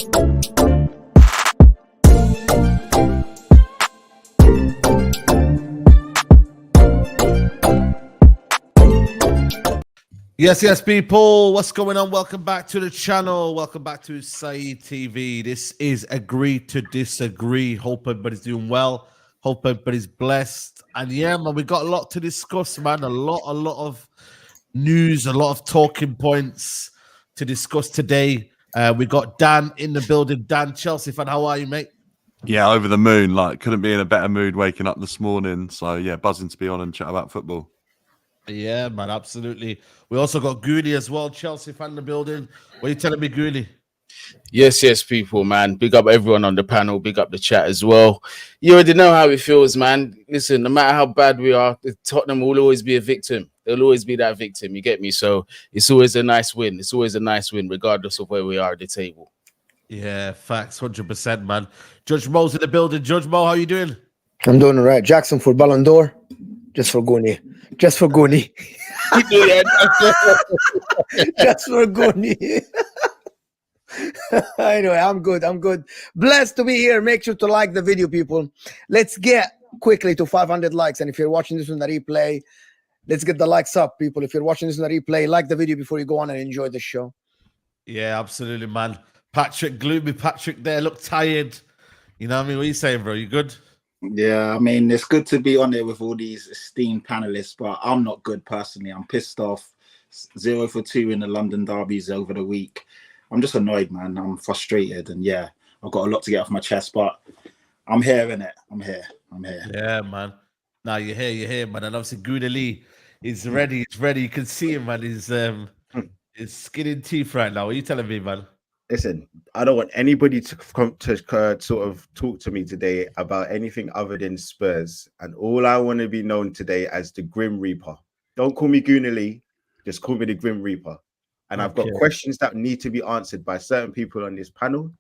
Yes, people. What's going on? Welcome back to the channel. Welcome back to Saeed TV. This is Agree to Disagree. Hope everybody's doing well. Hope everybody's blessed. And yeah, man, we got a lot to discuss, man. A lot of news, a lot of talking points to discuss today. We got Dan in the building. Dan, Chelsea fan, how are you, mate? Yeah, over the moon. Like, couldn't be in a better mood waking up this morning. So yeah, buzzing to be on and chat about football. Yeah, man, absolutely. We also got Gooner as well, Chelsea fan in the building. What are you telling me, Gooner? Yes, people, man. Big up everyone on the panel. Big up the chat as well. You already know how it feels, man. Listen, no matter how bad we are, Tottenham will always be a victim. They'll always be that victim. You get me? So it's always a nice win. It's always a nice win, regardless of where we are at the table. Yeah, facts, 100%, man. Judge Mo's in the building. Judge Mo, how you doing? I'm doing all right. Jackson for Ballon d'Or. Just for Gooner. Just for Gooner. Just for Gooner. Anyway, I'm good. Blessed to be here. Make sure to like the video, people. Let's get quickly to 500 likes. And if you're watching this on the replay, let's get the likes up, people. If you're watching this on the replay, like the video before you go on and enjoy the show. Yeah, absolutely, man. Patrick, gloomy Patrick there, look tired. You know what I mean? What are you saying, bro? You good? Yeah, I mean, it's good to be on it with all these esteemed panelists, but I'm not good personally. I'm pissed off. 0 for 2 in the London derbies over the week. I'm just annoyed, man. I'm frustrated, and yeah, I've got a lot to get off my chest, but I'm here, innit? I'm here. Yeah, man. Now you're here, man. And obviously, Gooner Lee is ready. He's ready. You can see him, man. He's skin in teeth right now. What are you telling me, man? Listen, I don't want anybody to come to sort of talk to me today about anything other than Spurs. And all I want to be known today as the Grim Reaper. Don't call me Gooner Lee, just call me the Grim Reaper. And I've got questions that need to be answered by certain people on this panel, and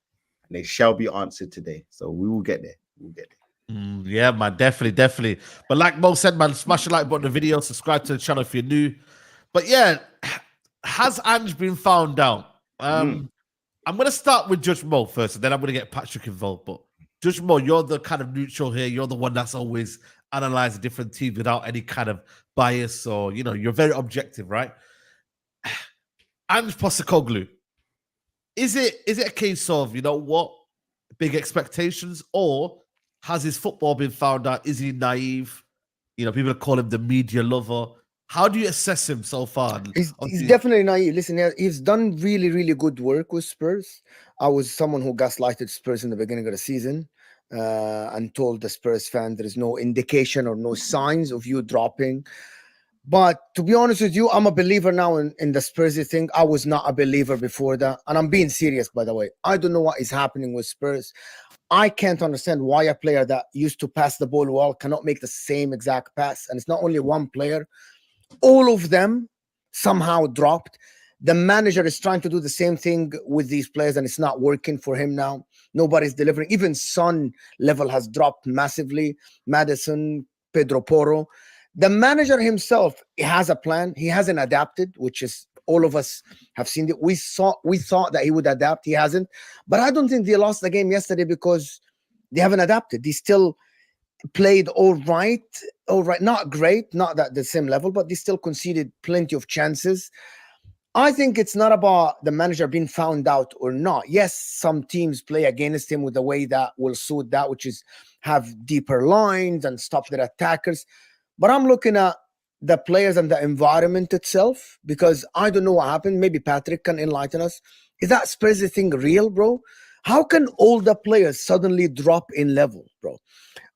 they shall be answered today. So we will get there. Yeah, man, definitely. But like Mo said, man, smash the like button on the video, subscribe to the channel if you're new. But yeah, has Ange been found out? I'm going to start with Judge Mo first, and then I'm going to get Patrick involved. But Judge Mo, you're the kind of neutral here. You're the one that's always analyzing different teams without any kind of bias, or, you know, you're very objective, right? Ange Postecoglou, is it a case of, you know what, big expectations, or has his football been found out? Is he naive? You know, people call him the media lover. How do you assess him so far? He's definitely naive. Listen, he's done really good work with Spurs. I was someone who gaslighted Spurs in the beginning of the season and told the Spurs fan there is no indication or no signs of you dropping. But to be honest with you, I'm a believer now in the Spursy thing. I was not a believer before that. And I'm being serious, by the way. I don't know what is happening with Spurs. I can't understand why a player that used to pass the ball well cannot make the same exact pass. And it's not only one player. All of them somehow dropped. The manager is trying to do the same thing with these players, and it's not working for him now. Nobody's delivering. Even Son level has dropped massively. Madison, Pedro Porro. The manager himself, he has a plan. He hasn't adapted, which is all of us have seen it. We thought that he would adapt. He hasn't. But I don't think they lost the game yesterday because they haven't adapted. They still played all right, not great, not at the same level, but they still conceded plenty of chances. I think it's not about the manager being found out or not. Yes, some teams play against him with the way that will suit that, which is have deeper lines and stop their attackers. But I'm looking at the players and the environment itself, because I don't know what happened. Maybe Patrick can enlighten us. Is that Spurs thing real, bro? How can all the players suddenly drop in level, bro?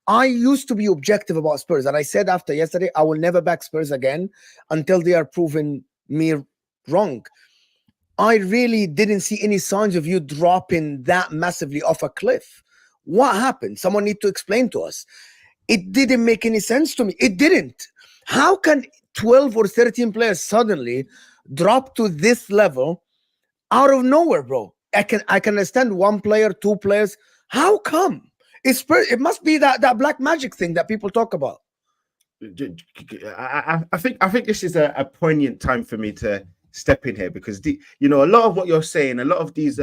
I used to be objective about Spurs, and I said after yesterday, I will never back Spurs again until they are proven me wrong. I really didn't see any signs of you dropping that massively off a cliff. What happened? Someone need to explain to us. It didn't make any sense to me. It didn't. How can 12 or 13 players suddenly drop to this level out of nowhere, bro? I can understand one player, two players. How come? It must be that black magic thing that people talk about. I think this is a poignant time for me to step in here, because a lot of what you're saying, a lot of these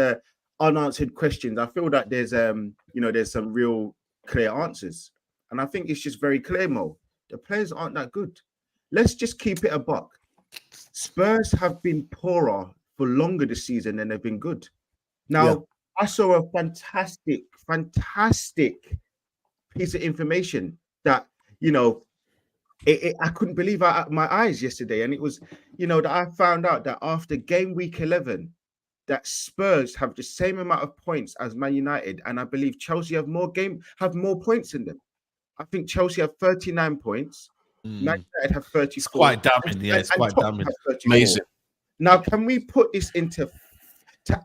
unanswered questions. I feel that there's there's some real clear answers, and I think it's just very clear, Mo. The players aren't that good. Let's just keep it a buck. Spurs have been poorer for longer this season than they've been good. Now, I saw a fantastic piece of information that, I couldn't believe my eyes yesterday. And it was, that I found out that after game week 11, that Spurs have the same amount of points as Man United. And I believe Chelsea have more points in them. I think Chelsea have 39 points. Man United have 34. It's quite damning. Yeah, it's quite damning. Amazing. Now, can we put this into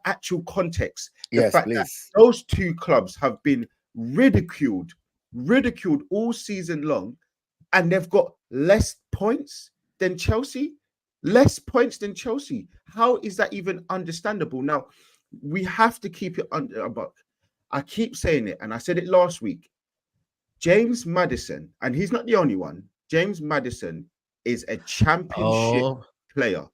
actual context? Yes, fact please. that those two clubs have been ridiculed all season long, and they've got less points than Chelsea. Less points than Chelsea. How is that even understandable? Now, we have to keep it under a buck. I keep saying it, and I said it last week. James Madison, and he's not the only one. James Madison is a championship player.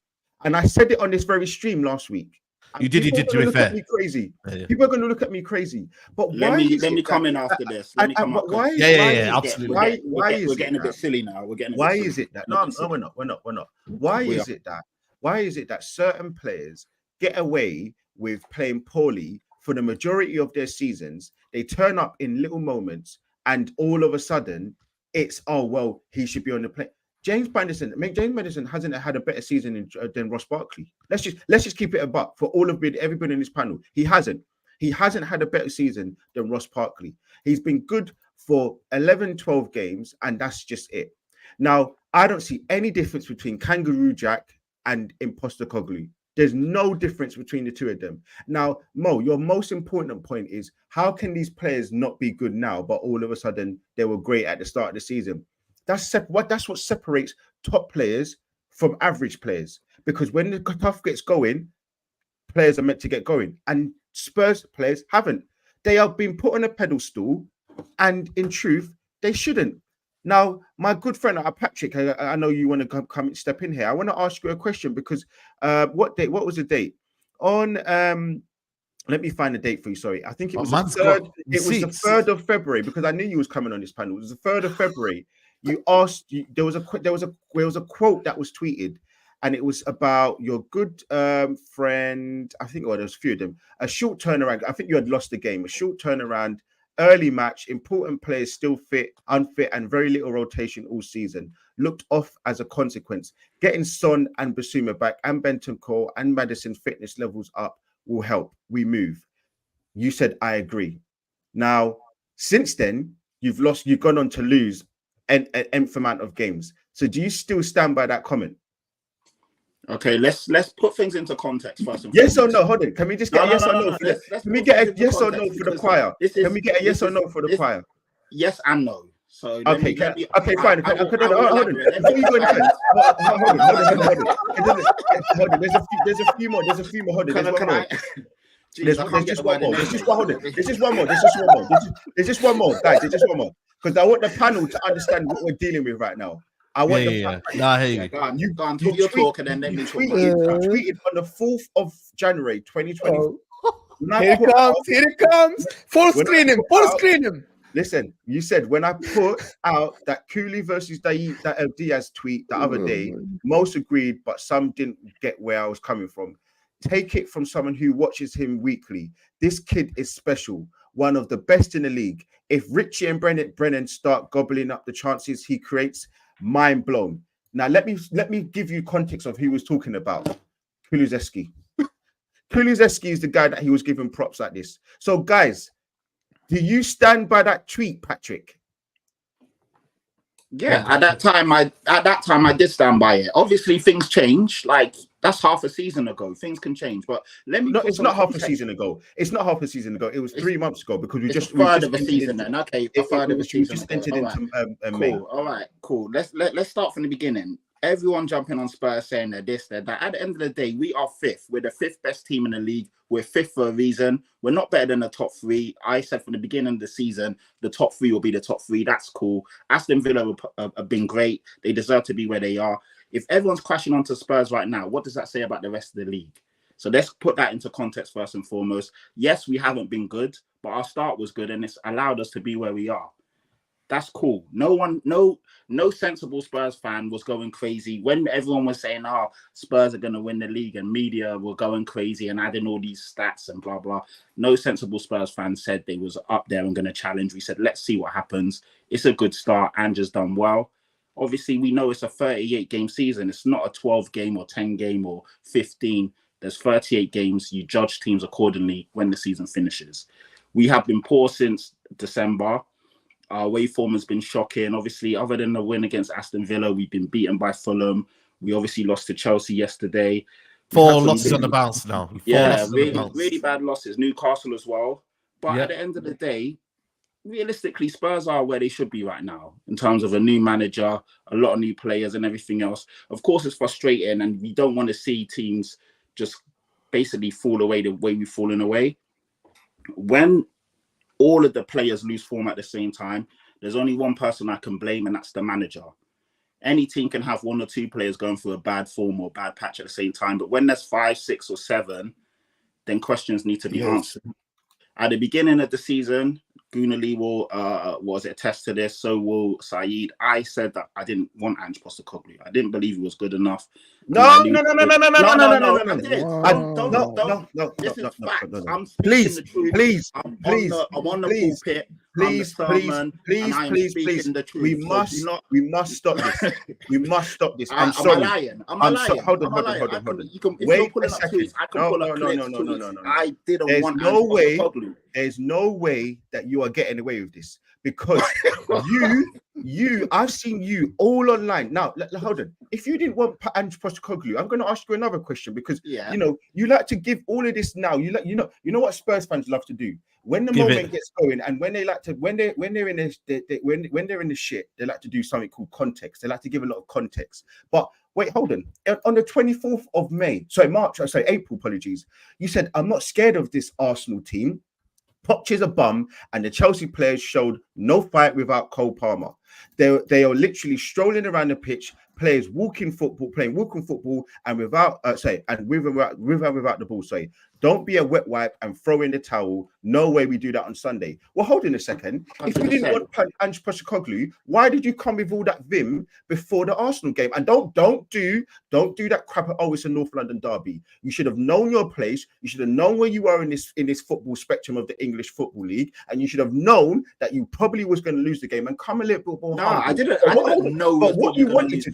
And I said it on this very stream last week. You did, to be fair. Me crazy. Yeah. People are going to look at me crazy. But let me come in after this. Let me come up. Absolutely. We're getting a bit silly now. Why is it that? No, we're not. Why is it that certain players get away with playing poorly for the majority of their seasons? They turn up in little moments, and all of a sudden, it's he should be on the play. James Madison hasn't had a better season than Ross Barkley. Let's just keep it a buck for everybody in this panel. He hasn't had a better season than Ross Barkley. He's been good for 11, 12 games, and that's just it. Now, I don't see any difference between Kangaroo Jack and Imposter Coglu. There's no difference between the two of them. Now, Mo, your most important point is, how can these players not be good now, but all of a sudden they were great at the start of the season? That's what separates top players from average players. Because when the tough gets going, players are meant to get going. And Spurs players haven't. They have been put on a pedestal, and in truth, they shouldn't. Now, my good friend Patrick, I know you want to come and step in here. I want to ask you a question because what was the date? On let me find the date for you. Sorry, I think it was the 3rd. It was the 3rd of February, because I knew you was coming on this panel. It was the 3rd of February. You asked. There was a quote that was tweeted, and it was about your good friend. I think there was a few of them. A short turnaround. I think you had lost the game. A short turnaround. Early match, important players still fit, unfit, and very little rotation all season. Looked off as a consequence. Getting Son and Basuma back, and Bentancur and Madison fitness levels up will help. We move. You said I agree. Now, since then, you've gone on to lose an nth amount of games. So, do you still stand by that comment? Okay, let's put things into context first. Yes or no? Hold on. Can we just get a yes or no? Can we get a yes or no for the choir? Can we get a yes or no for the choir? Yes and no. So okay, fine. Hold on. Hold on. There's a few more. Hold on. There's just one more. There's just one more, guys. There's just one more. Because I want the panel to understand what we're dealing with right now. I want Nah, hey, you go on, talk your talk, and then you tweeted on the 4th of January 2020. Here it comes. Full screen him. Listen, you said when I put out that Cooley versus Diaz tweet the other day, most agreed, but some didn't get where I was coming from. Take it from someone who watches him weekly. This kid is special, one of the best in the league. If Richie and Brennan start gobbling up the chances he creates, mind blown. Now let me give you context of who he was talking about. Kulusevski. Kulusevski is the guy that he was giving props like this. So guys, do you stand by that tweet, Patrick? Yeah, at that time I did stand by it. Obviously things change. Like, that's half a season ago. Things can change. But let me it's not half a season ago. It's not half a season ago. It was 3 months ago, because we just third of a season then. Okay, a third of a season. Just entered into May. All right, cool. Let's start from the beginning. Everyone jumping on Spurs saying they're this, they're that. At the end of the day, we are 5th. We're the 5th best team in the league. We're 5th for a reason. We're not better than the top 3. I said from the beginning of the season, the top 3 will be the top 3. That's cool. Aston Villa have been great. They deserve to be where they are. If everyone's crashing onto Spurs right now, what does that say about the rest of the league? So let's put that into context first and foremost. Yes, we haven't been good, but our start was good and it's allowed us to be where we are. That's cool. No sensible Spurs fan was going crazy when everyone was saying, "Oh, Spurs are going to win the league," and media were going crazy and adding all these stats and blah blah. No sensible Spurs fan said they was up there and going to challenge. We said, "Let's see what happens." It's a good start. Ange has done well. Obviously, we know it's a 38-game season. It's not a 12-game or 10-game or 15. There's 38 games. You judge teams accordingly when the season finishes. We have been poor since December. Our away form has been shocking. Obviously, other than the win against Aston Villa, we've been beaten by Fulham. We obviously lost to Chelsea yesterday. 4 losses on the bounce now. Really bad losses. Newcastle as well. But at the end of the day, realistically, Spurs are where they should be right now in terms of a new manager, a lot of new players and everything else. Of course, it's frustrating and we don't want to see teams just basically fall away the way we've fallen away. When all of the players lose form at the same time, there's only one person I can blame, and that's the manager. Any team can have 1 or 2 players going through a bad form or bad patch at the same time, but when there's 5, 6 or 7, then questions need to be answered. At the beginning of the season, Gooner will attest to this, so will Saeed. I said that I didn't want Ange Postecoglou. I didn't believe he was good enough. No. This is facts. I'm speaking the truth. I'm on the pulpit. Please. We must stop this. We must stop this. I'm sorry. Am I lying? Hold on. You can, wait a second. I can pull up clips. No. I didn't want no way. Postecoglou. There's no way that you are getting away with this because I've seen you all online. Now, hold on. If you didn't want Ange Postecoglou, I'm going to ask you another question because you like to give all of this now. You know what Spurs fans love to do when the moment gets going, and when they like to when they're in this when they're in the shit, they like to do something called context. They like to give a lot of context. But wait, hold on. On the 24th of April, apologies. You said, "I'm not scared of this Arsenal team. Poch is a bum," and the Chelsea players showed no fight without Cole Palmer. They are literally strolling around the pitch, players playing walking football, and without the ball. Don't be a wet wipe and throw in the towel. No way we do that on Sunday. Well, hold on a second. If you didn't want Ange Postecoglou, why did you come with all that vim before the Arsenal game? And don't do that crap. Oh, it's a North London derby. You should have known your place. You should have known where you are in this football spectrum of the English Football League, and you should have known that you probably was going to lose the game and come a little bit more. No, I didn't know. But what you wanted to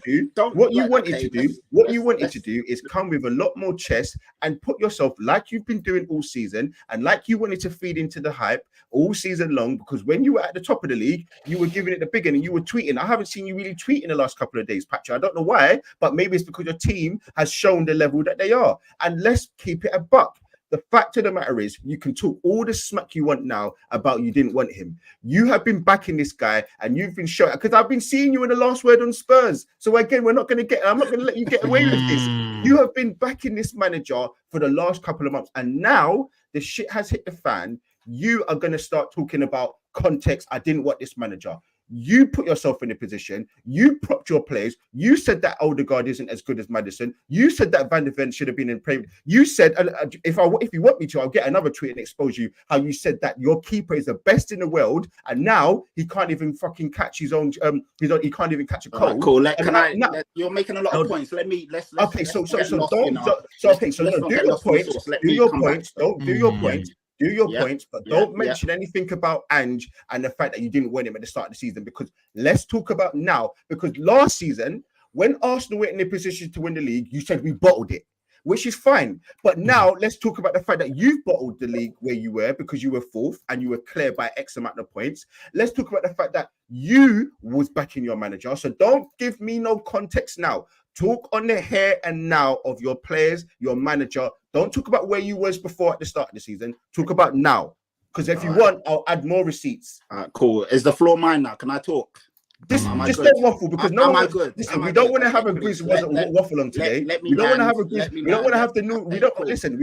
do is come with a lot more chest and put yourself like you've been doing all season, and like you wanted to feed into the hype all season long, because when you were at the top of the league, you were giving it the big end and you were tweeting. I haven't seen you really tweet in the last couple of days, Patrick. I don't know why, but maybe it's because your team has shown the level that they are. And let's keep it a buck. The fact of the matter is, you can talk all the smack you want now about you didn't want him. You have been backing this guy, and you've been showing, because I've been seeing you in the last word on Spurs. So again, I'm not going to let you get away with this. You have been backing this manager for the last couple of months, and now the shit has hit the fan. You are going to start talking about context. I didn't want this manager. You put yourself in a position. You propped your players. You said that Odegaard isn't as good as Madison. You said that Van de Ven should have been in Premier. You said, if you want me to, I'll get another tweet and expose you. How you said that your keeper is the best in the world, and now he can't even fucking catch his own. He can't even catch a cold. Right, cool. You're making a lot of points. Let's do your points. Do your points, but don't mention anything about Ange and the fact that you didn't win him at the start of the season, because let's talk about now. Because last season, when Arsenal were in a position to win the league, you said we bottled it, which is fine. But now let's talk about the fact that you've bottled the league where you were because you were fourth and you were clear by X amount of points. Let's talk about the fact that you was backing your manager. So don't give me no context now. Talk on the here and now of your players, your manager. Don't talk about where you was before at the start of the season. Talk about now. Because if you want, I'll add more receipts. Cool. Is the floor mine now? Can I talk? Just don't waffle, because no one. Listen, we don't want to have a waffle on today. We don't want to have a we don't want to have the new. We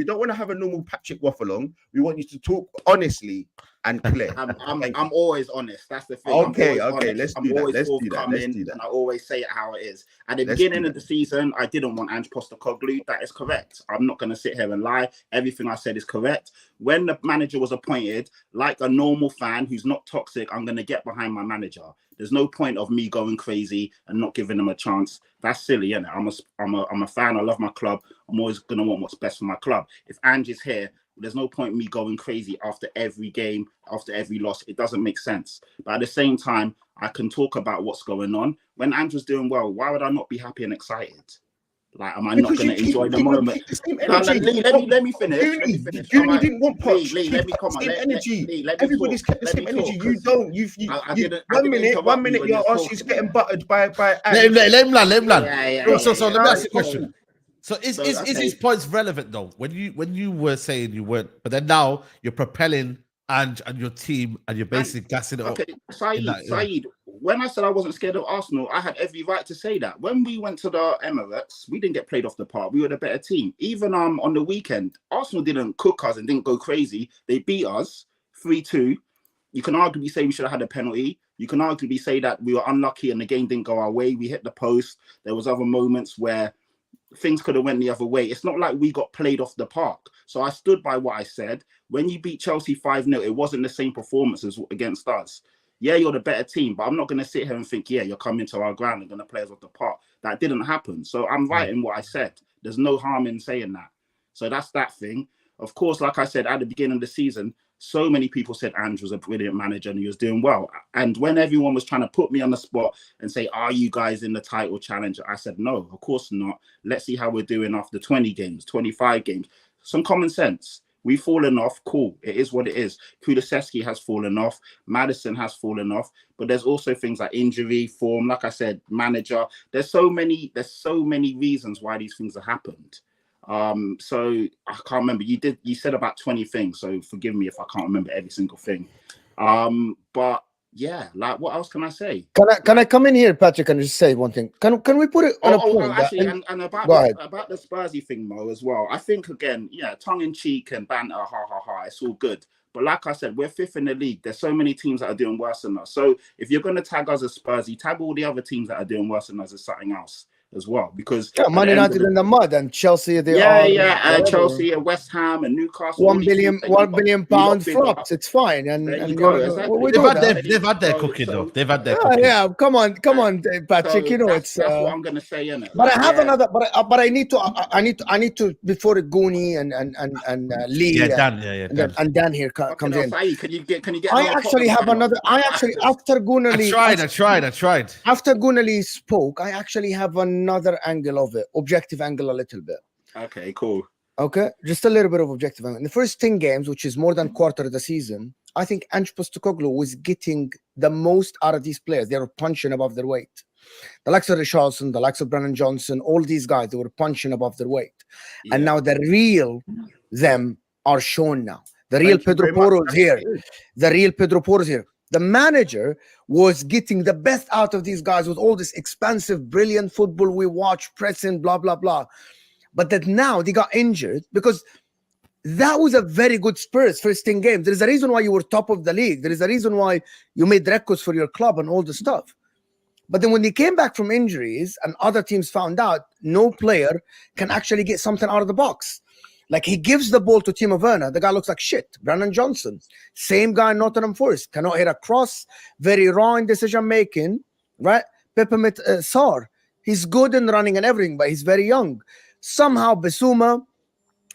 don't want to have a normal Patrick waffle on. We want you to talk honestly and clear. I'm always honest. That's the thing. Okay, I'm okay, honest. let's I'm do that. always Let's do that. forthcoming, Let's do that. and I always say it how it is. At the Let's beginning do of the season, I didn't want Ange Postecoglou. That is correct. I'm not going to sit here and lie. Everything I said is correct. When the manager was appointed, like a normal fan who's not toxic, I'm going to get behind my manager. There's no point of me going crazy and not giving them a chance. That's silly, isn't it? I'm a fan. I love my club. I'm always going to want what's best for my club. If Ange is here, there's no point in me going crazy after every game, after every loss. It doesn't make sense. But at the same time, I can talk about what's going on. When Ange was doing well, why would I not be happy and excited? Like, am I not going to enjoy the moment? No, let me finish. Gooner didn't want Poch. Lee, let me come on. Energy. Everybody's kept the same energy. You don't. One minute your arse is getting buttered by. Let him land. So let me ask you a cool. question. So is his points relevant though? When you were saying you weren't, but then now you're propelling Ange and your team, and you're basically gassing it up. Okay, Saeed. When I said I wasn't scared of Arsenal, I had every right to say that. When we went to the Emirates, we didn't get played off the park. We were the better team. Even on the weekend, Arsenal didn't cook us and didn't go crazy. They beat us 3-2. You can arguably say we should have had a penalty. You can arguably say that we were unlucky and the game didn't go our way. We hit the post. There was other moments where things could have went the other way. It's not like we got played off the park. So I stood by what I said. When you beat Chelsea 5-0, it wasn't the same performance as against us. Yeah, you're the better team, but I'm not going to sit here and think, yeah, you're coming to our ground and going to play us off the park. That didn't happen. So I'm right in what I said. There's no harm in saying that. So that's that thing. Of course, like I said, at the beginning of the season, so many people said Ange was a brilliant manager and he was doing well. And when everyone was trying to put me on the spot and say, are you guys in the title challenge? I said, no, of course not. Let's see how we're doing after 20 games, 25 games. Some common sense. We've fallen off. Cool. It is what it is. Kulusevski has fallen off. Madison has fallen off. But there's also things like injury, form, like I said, manager. There's so many reasons why these things have happened. So I can't remember. You said about 20 things, so forgive me if I can't remember every single thing. But yeah, like what else can I say? Can I come in here, Patrick, and just say one thing? Can we put it on a point? Actually, and about the Spursy thing, Mo, as well. I think again, yeah, tongue in cheek and banter, it's all good. But like I said, we're fifth in the league. There's so many teams that are doing worse than us. So if you're going to tag us as Spursy, tag all the other teams that are doing worse than us as something else as well, because Man United in the mud and Chelsea, Chelsea and West Ham and Newcastle. £1 billion flops. It's fine, and they've had their cooking though. They've had their cooking. Yeah, come on, Patrick. So it's that's what I'm gonna say, innit? But I have another. But I need to before Goonie and Lee. Dan. And Dan here comes in. Can you get? I actually have another. After Gooner Lee. I tried. After Gooner Lee spoke, I actually have another angle of it, objective angle a little bit. Okay, cool. Okay, just a little bit of objective angle. In the first 10 games, which is more than quarter of the season, I think Ange Postecoglou was getting the most out of these players. They were punching above their weight. The likes of Richarlison, the likes of Brennan Johnson, all these guys, they were punching above their weight. Yeah. And now the real them are shown now. The real Pedro Porro is here. The manager was getting the best out of these guys with all this expansive, brilliant football we watch, pressing, blah, blah, blah. But that now they got injured because that was a very good Spurs first 10 games. There is a reason why you were top of the league. There is a reason why you made records for your club and all the stuff. But then when they came back from injuries and other teams found out no player can actually get something out of the box. Like he gives the ball to Timo Werner. The guy looks like shit. Brennan Johnson, same guy in Nottingham Forest. Cannot hit a cross. Very raw in decision making. Right? Peppermint Sarr. He's good in running and everything, but he's very young. Somehow Bissouma,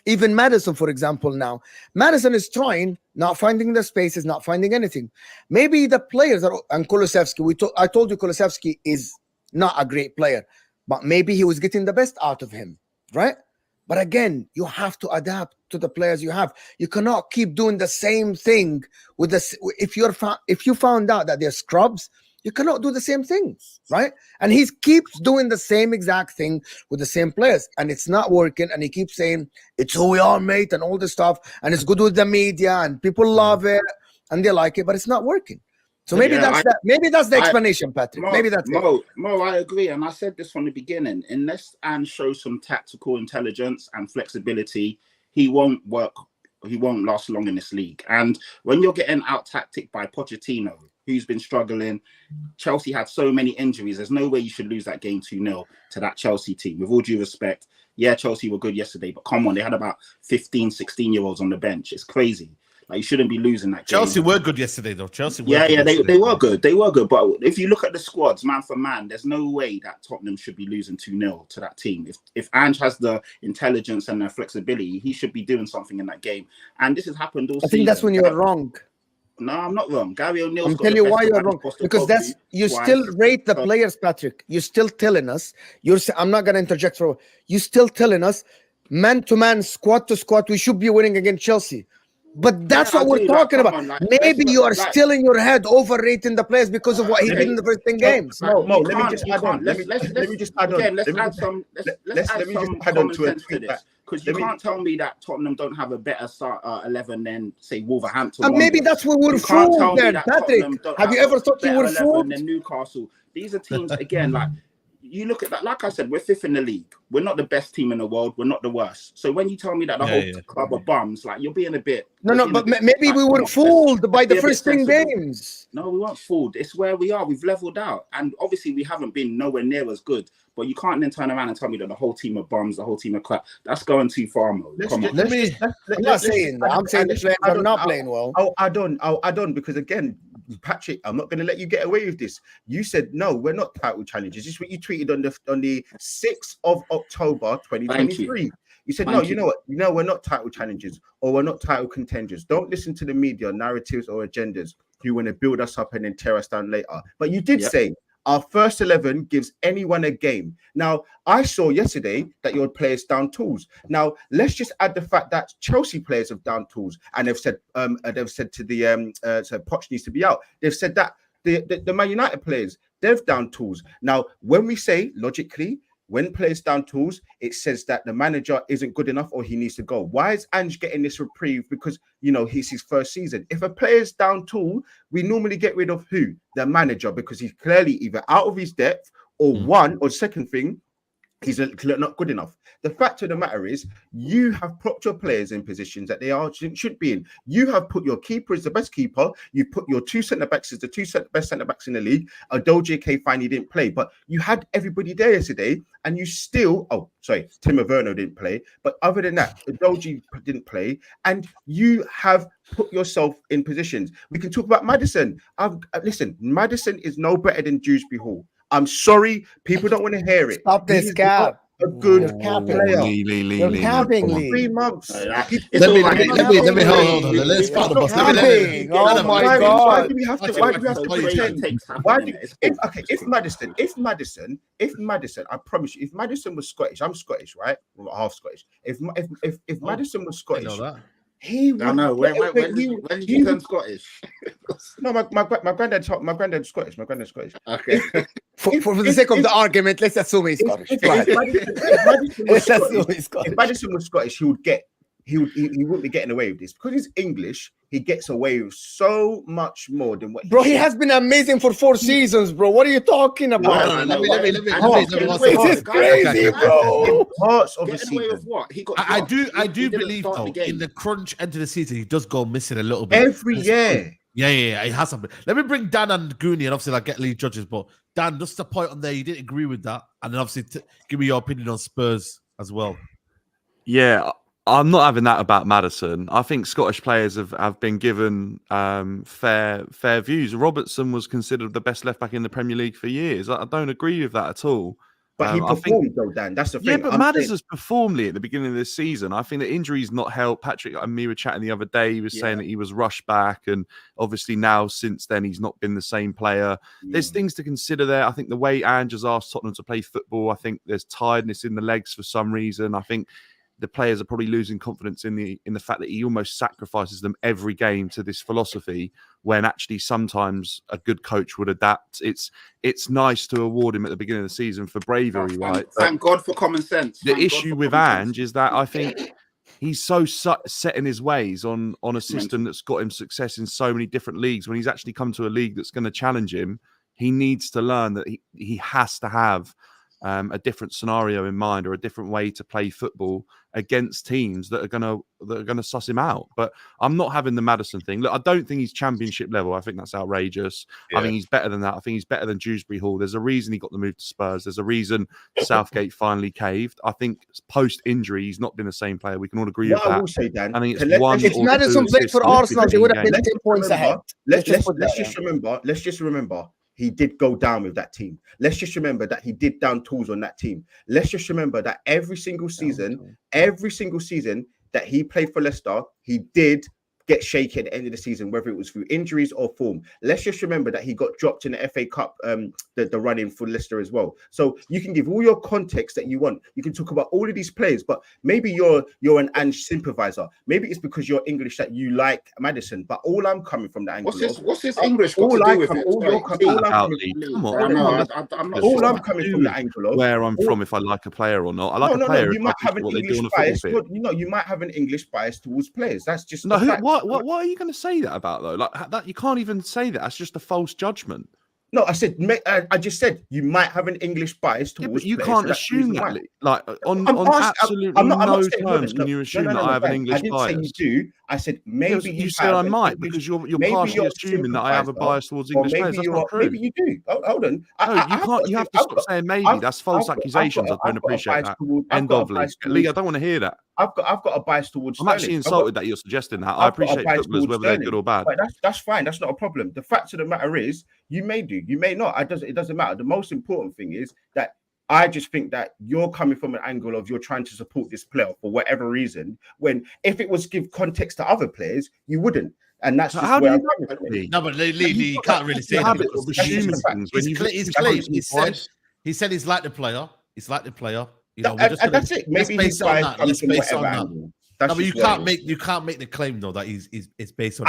even Madison, for example, now. Madison is trying, not finding the spaces, not finding anything. Maybe the players are, and Kulusevski, I told you Kulusevski is not a great player, but maybe he was getting the best out of him, right? But again, you have to adapt to the players you have. You cannot keep doing the same thing with this. If you found out that they're scrubs, you cannot do the same things, right? And he keeps doing the same exact thing with the same players, and it's not working. And he keeps saying it's who we are, mate, and all this stuff, and it's good with the media, and people love it and they like it, but it's not working. So maybe that's the explanation, Patrick. Maybe that's Mo, I agree. And I said this from the beginning. Unless Ange shows some tactical intelligence and flexibility, he won't work last long in this league. And when you're getting out tacticked by Pochettino, who's been struggling, Chelsea had so many injuries. There's no way you should lose that game 2-0 to that Chelsea team. With all due respect, yeah, Chelsea were good yesterday, but come on, they had about 15, 16-year-olds on the bench. It's crazy. Like, you shouldn't be losing that game. Chelsea were good yesterday, though. Chelsea were they were good. They were good. But if you look at the squads, man for man, there's no way that Tottenham should be losing 2-0 to that team. If Ange has the intelligence and the flexibility, he should be doing something in that game. And this has happened all season. I think that's when you're wrong. No, I'm not wrong. Gary O'Neill's I'm telling you why you're wrong. Because that's you still rate the players, Patrick. You're still telling us. I'm not going to interject for. You're still telling us, man to man, squad to squad, we should be winning against Chelsea. But that's what we're talking about. Maybe you are still in your head overrating the players because of what he did in the first 10 games. Mo, let me just add on. Let me just add on. Let's add some common sense to this. Because you can't tell me that Tottenham don't have a better start 11 than, say, Wolverhampton. And maybe that's where we're fooled then, Patrick. Have you ever thought you were fooled? Than Newcastle. These are teams, again, like, you look at that, like I said, we're 5th in the league. We're not the best team in the world. We're not the worst. So when you tell me that the whole club are bums, like, you're being a bit... But maybe we were fooled by the first 10 games. No, we weren't fooled. It's where we are. We've leveled out. And obviously we haven't been nowhere near as good. But you can't then turn around and tell me that the whole team are bums, the whole team are crap. That's going too far, Mo. Come on. I'm not saying that. I'm saying the players are not playing well. I'll add on because, again, Patrick, I'm not going to let you get away with this. You said, no, we're not title challengers. This is what you tweeted on the 6th of October, 2023. You said, you know what? We're not title challengers or we're not title contenders. Don't listen to the media narratives or agendas who want to build us up and then tear us down later. But you did say our first 11 gives anyone a game. Now, I saw yesterday that your players down tools. Now, let's just add the fact that Chelsea players have down tools, and they've said to the so Poch needs to be out. They've said that the Man United players, they've down tools. Now, when we say logically, when players down tools, it says that the manager isn't good enough or he needs to go. Why is Ange getting this reprieve? Because, he's his first season. If a player's down tool, we normally get rid of who? The manager, because he's clearly either out of his depth or second thing, he's not good enough. The fact of the matter is, you have put your players in positions that they should be in. You have put your keeper as the best keeper. You put your 2 centre-backs as the 2 best centre-backs in the league. Adoje finally didn't play, but you had everybody there yesterday, and you still... Timo Werner didn't play. But other than that, Adoje didn't play, and you have put yourself in positions. We can talk about Madison. Listen, Madison is no better than Dewsbury Hall. I'm sorry, people don't want to hear it. Stop this cap. A good player. You're capping, Lee. 3 months. Let me hold on. Let's start the boss. Oh my God! Why do we have to pretend? If Madison, I promise you, if Madison was Scottish, I'm Scottish, right? Well, half Scottish. If Madison was Scottish, he would. I know. When did you turn Scottish? No, my granddad's Scottish. My granddad's Scottish. Okay. For the sake of the argument, let's assume he's Scottish. If Madison was Scottish, he wouldn't be getting away with this because he's English. He gets away with so much more than what. Bro, he has been amazing for 4 seasons, bro. What are you talking about? Let me. This is crazy, bro. Parts of the Getting away with season. what? He got. I do believe though in the crunch end of the season he does go missing a little bit Every year. Yeah, it has something. Let me bring Dan and Gooner, and obviously get lead judges. But Dan, just a point on there, you didn't agree with that, and then obviously give me your opinion on Spurs as well. Yeah, I'm not having that about Madison. I think Scottish players have been given fair views. Robertson was considered the best left back in the Premier League for years. I don't agree with that at all. But he performed though, Dan. That's the thing. Yeah, but Madison's performed at the beginning of this season. I think the injuries not helped. Patrick and me were chatting the other day. He was saying that he was rushed back, and obviously now since then he's not been the same player. There's things to consider there. I think the way Ange has asked Tottenham to play football, I think there's tiredness in the legs for some reason. I think the players are probably losing confidence in the fact that he almost sacrifices them every game to this philosophy, when actually sometimes a good coach would adapt. It's nice to award him at the beginning of the season for bravery, right? Thank God for common sense. The issue with Ange is that I think he's so set in his ways on a system that's got him success in so many different leagues. When he's actually come to a league that's going to challenge him, he needs to learn that he has to have a different scenario in mind or a different way to play football against teams that are gonna suss him out. But I'm not having the Madison thing. Look, I don't think he's championship level. I think that's outrageous. I think he's better than that. I think he's better than Dewsbury Hall. There's a reason he got the move to Spurs. There's a reason Southgate finally caved. I think post injury, he's not been the same player. We can all agree with that. I will say, Dan, I think it's one. If Madison played for Arsenal, they would have been 10 points ahead. Let's just remember. He did go down with that team. Let's just remember that he did down tools on that team. Let's just remember that every single season that he played for Leicester, he did get shaky at the end of the season, whether it was through injuries or form. Let's just remember that he got dropped in the FA Cup, the run-in for Leicester as well. So you can give all your context that you want. You can talk about all of these players, but maybe you're an Ange sympathizer. Maybe it's because you're English that you like Madison. But all I'm coming from the angle. What's this English got to do with it? All I'm coming from the angle of where I'm from, if I like a player or not. I like a player. You might have an English bias. You might have an English bias towards players. That's just What are you going to say that about though? Like that, you can't even say that. That's just a false judgment. No, I said I just said you might have an English bias towards. But you players, can't so assume that. Like on absolutely no terms can you assume that I have an English bias. I didn't say you do. I said maybe you said I might because you're partially assuming that I have a bias towards English players. That's not true. Maybe you do. Hold on. No, you can't. You have to stop saying maybe. That's false accusations. I don't appreciate that. End of Lee. I don't want to hear that. I've got a bias towards. I'm actually insulted that you're suggesting that. I appreciate footballers whether they're good or bad. That's fine. That's not a problem. The fact of the matter is, you may do, you may not. It doesn't matter. The most important thing is that I just think that you're coming from an angle of you're trying to support this player for whatever reason. When if it was give context to other players, you wouldn't. And that's just where I'm coming from. No, but Lee, you can't really say that because he's claimed. He said he's like the player. He's like the player. You know, that's it. Maybe based on that. Let's base on that. Angle. No, but you can't make the claim though that it's based on.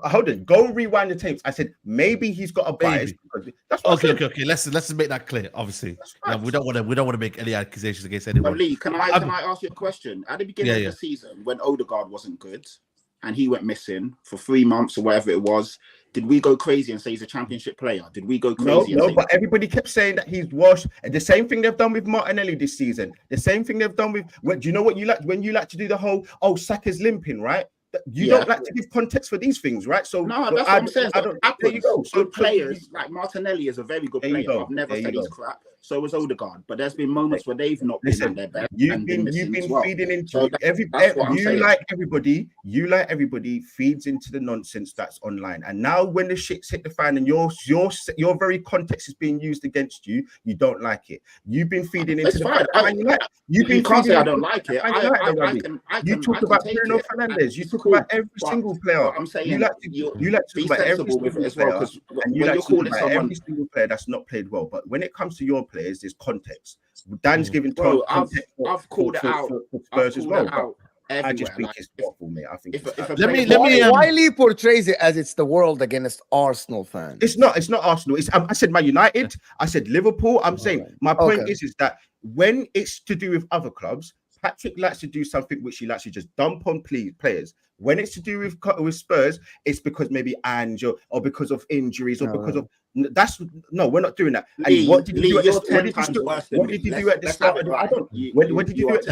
Hold on. Go and rewind the tapes. I said maybe he's got a bias. That's okay. Let's make that clear. Obviously, we don't want to make any accusations against anyone. But Lee, can I ask you a question? At the beginning of the season, when Odegaard wasn't good and he went missing for 3 months or whatever it was, did we go crazy and say he's a championship player? Did we go crazy? No, but everybody kept saying that he's washed. And the same thing they've done with Martinelli this season. The same thing they've done with. Do you know what you like when you like to do the whole Saka's limping, right? You don't like to give context for these things, right? So no, that's what I'm saying. There you go. So players like Martinelli is a very good player. I've never said he's crap. So is Odegaard, but there's been moments where they've not been at their best. You've been feeding into you like everybody feeds into the nonsense that's online. And now when the shit's hit the fan and your very context is being used against you, you don't like it. You've been feeding into You can't say I don't like it. You talk about Bruno Fernandes. You talk about every single player. I'm saying you like to talk about every single player, and you like to talk about every single player that's not played well. But when it comes to your players, there's context. Dan's giving context. I've called it out for Spurs as well. I just think it's awful, mate. I think. Wiley portrays it as it's the world against Arsenal fans. It's not Arsenal. I said Man United. I said Liverpool. I'm saying my point is that when it's to do with other clubs, Patrick likes to do something which he likes to just dump on players. When it's to do with Spurs, it's because maybe Ange or because of injuries or because of we're not doing that. And what did you do at the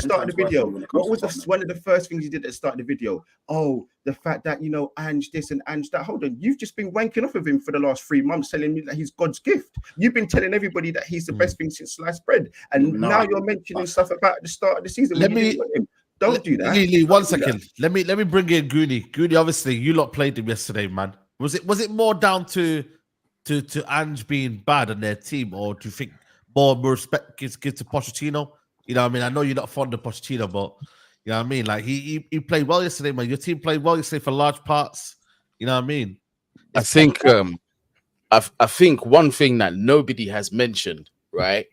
start of the video? What was one of the first things you did at the start of the video? Oh, the fact that Ange this and Ange that. Hold on, you've just been wanking off of him for the last 3 months, telling me that he's God's gift. You've been telling everybody that he's the best thing since sliced bread, and now you're mentioning stuff about the start of the season. Don't do that. Lee, 1 second. Let me bring in Goonie. Goonie, obviously, you lot played him yesterday, man. Was it more down to Ange being bad on their team, or do you think more respect gives to Pochettino? You know what I mean? I know you're not fond of Pochettino, but you know what I mean? Like he played well yesterday, man. Your team played well yesterday for large parts. You know what I mean? I think one thing that nobody has mentioned, right?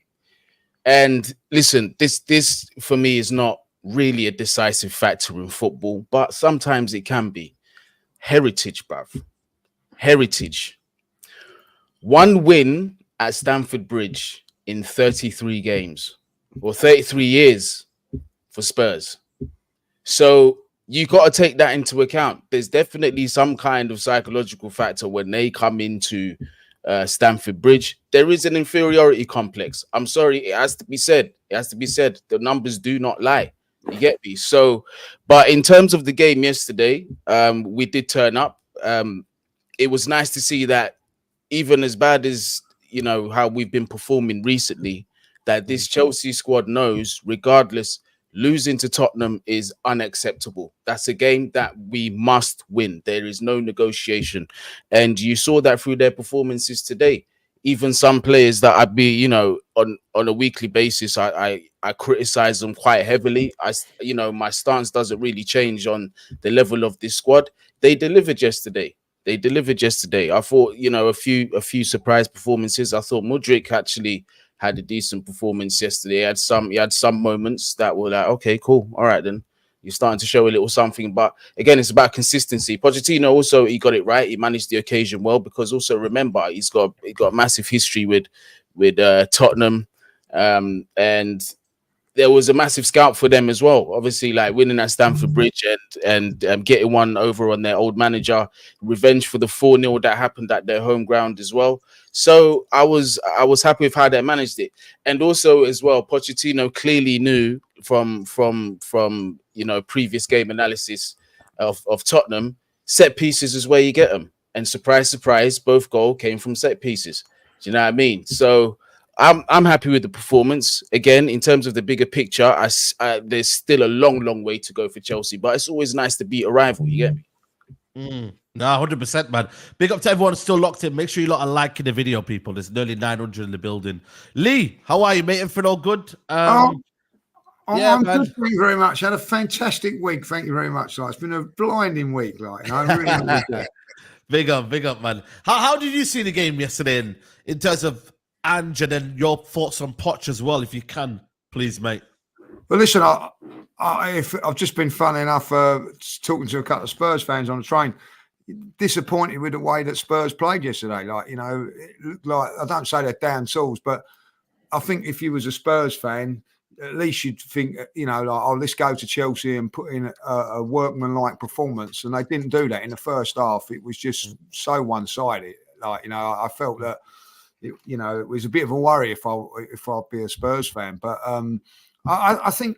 And listen, this for me is not really a decisive factor in football, but sometimes it can be. Heritage, bruv. Heritage. 1 win at Stamford Bridge in 33 games or 33 years for Spurs. So you got to take that into account. There's definitely some kind of psychological factor when they come into Stamford Bridge. There is an inferiority complex. I'm sorry, it has to be said. It has to be said. The numbers do not lie. You get me? So, but in terms of the game yesterday, we did turn up. It was nice to see that even as bad as, you know, how we've been performing recently, that this Chelsea squad knows, regardless, losing to Tottenham is unacceptable. That's a game that we must win. There is no negotiation. And you saw that through their performances today. Even some players that I'd be, you know, on a weekly basis, I criticize them quite heavily. You know, my stance doesn't really change on the level of this squad. They delivered yesterday. I thought, you know, a few surprise performances. I thought Mudryk actually had a decent performance yesterday. He had some moments that were like, okay, cool, all right, then you're starting to show a little something. But again, it's about consistency. Pochettino also, he got it right. He managed the occasion well, because also remember, he got a massive history with Tottenham, and there was a massive scout for them as well. Obviously, like winning at Stamford Bridge and getting one over on their old manager, revenge for the 4-0 that happened at their home ground as well. So I was happy with how they managed it. And also as well, Pochettino clearly knew from you know, previous game analysis of Tottenham, set pieces is where you get them. And surprise, surprise, both goals came from set pieces. Do you know what I mean? So I'm happy with the performance. Again, in terms of the bigger picture, there's still a long way to go for Chelsea, but it's always nice to beat a rival. You get me? No, 100%, man. Big up to everyone still locked in. Make sure you lot are liking the video, people. There's nearly 900 in the building. Lee, how are you, mate? Everything all good? I'm man. good. Thank you very much. I had a fantastic week. Thank you very much. It's been a blinding week, like, and I really enjoyed it. Big up, man. How did you see the game yesterday in terms of Ange, and then your thoughts on Poch as well, if you can, please, mate? Well, listen, I've just been, funny enough, talking to a couple of Spurs fans on the train. Disappointed with the way that Spurs played yesterday. Like, you know, it looked like, I don't say they're down tools, but I think if you was a Spurs fan, at least you'd think, you know, like, oh, let's go to Chelsea and put in a workmanlike performance. And they didn't do that in the first half. It was just so one-sided. Like, you know, I felt that, you know, it was a bit of a worry if I'd be a Spurs fan. But I think,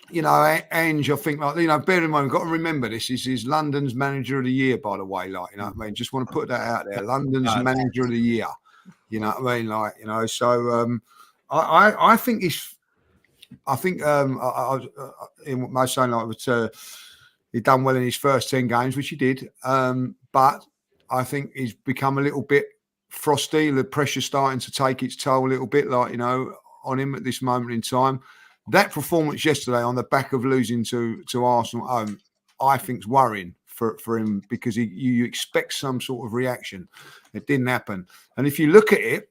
you know, Ange, I think, like, you know, bear in mind, we've got to remember this is London's Manager of the Year, by the way. Like, you know what I mean? Just want to put that out there. London's Manager of the Year. You know what I mean? Like, you know, so I think in most saying, like, he done well in his first 10 games, which he did. But I think he's become a little bit frosty. The pressure's starting to take its toll a little bit, like, you know, on him at this moment in time. That performance yesterday on the back of losing to Arsenal at home, I think is worrying for him, because you expect some sort of reaction. It didn't happen. And if you look at it,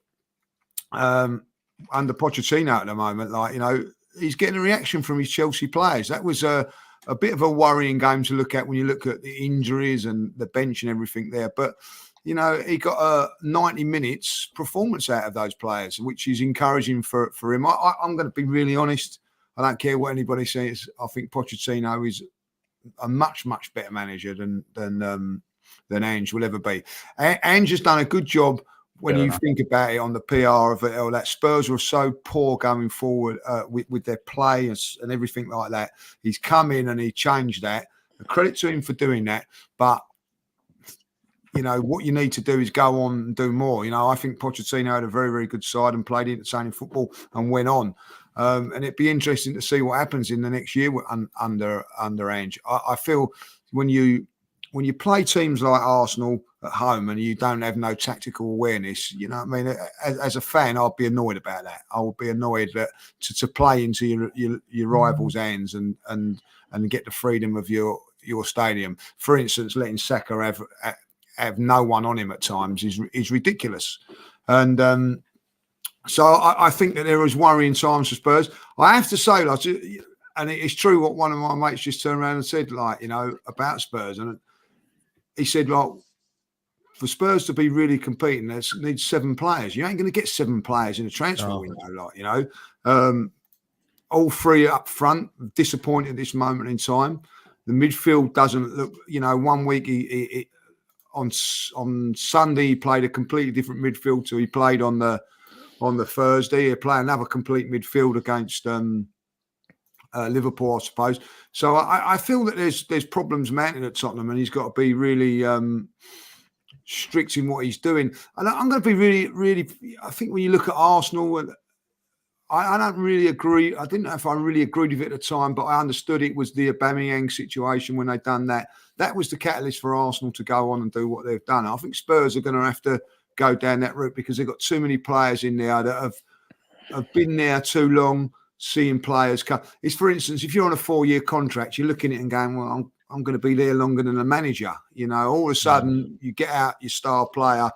under Pochettino at the moment, like, you know, he's getting a reaction from his Chelsea players. That was a bit of a worrying game to look at when you look at the injuries and the bench and everything there. But, you know, he got a 90 minutes performance out of those players, which is encouraging for him. I'm going to be really honest. I don't care what anybody says. I think Pochettino is a much better manager than Ange will ever be. Ange has done a good job when you think about it on the PR of it all. That Spurs were so poor going forward with their play and everything like that. He's come in and he changed that. Credit to him for doing that. But, you know, what you need to do is go on and do more. You know, I think Pochettino had a very, very good side and played entertaining football and went on. And it'd be interesting to see what happens in the next year under Ange. I feel when you play teams like Arsenal at home and you don't have no tactical awareness, you know what I mean? As a fan, I'd be annoyed about that. I would be annoyed that to play into your rivals' hands and get the freedom of your stadium. For instance, letting Saka have no one on him at times is ridiculous. And so I think that there is worrying times for Spurs. I have to say, like, and it's true what one of my mates just turned around and said, like, you know, about Spurs. And he said, like, for Spurs to be really competing, they need 7 players. You ain't going to get 7 players in a transfer window, like, you know. All 3 up front, disappointed at this moment in time. The midfield doesn't look, you know, one week on Sunday he played a completely different midfield to he played on the Thursday. He'll play another complete midfield against Liverpool, I suppose. So I feel that there's problems mounting at Tottenham, and he's got to be really strict in what he's doing. And I'm going to be really. I think when you look at Arsenal, I don't really agree. I didn't know if I really agreed with it at the time, but I understood it was the Aubameyang situation when they done that. That was the catalyst for Arsenal to go on and do what they've done. I think Spurs are going to have to go down that route because they've got too many players in there that have been there too long, seeing players come. It's, for instance, if you're on a 4-year contract, you're looking at it and going, well, I'm going to be there longer than a manager. You know, all of a sudden you get out your star player,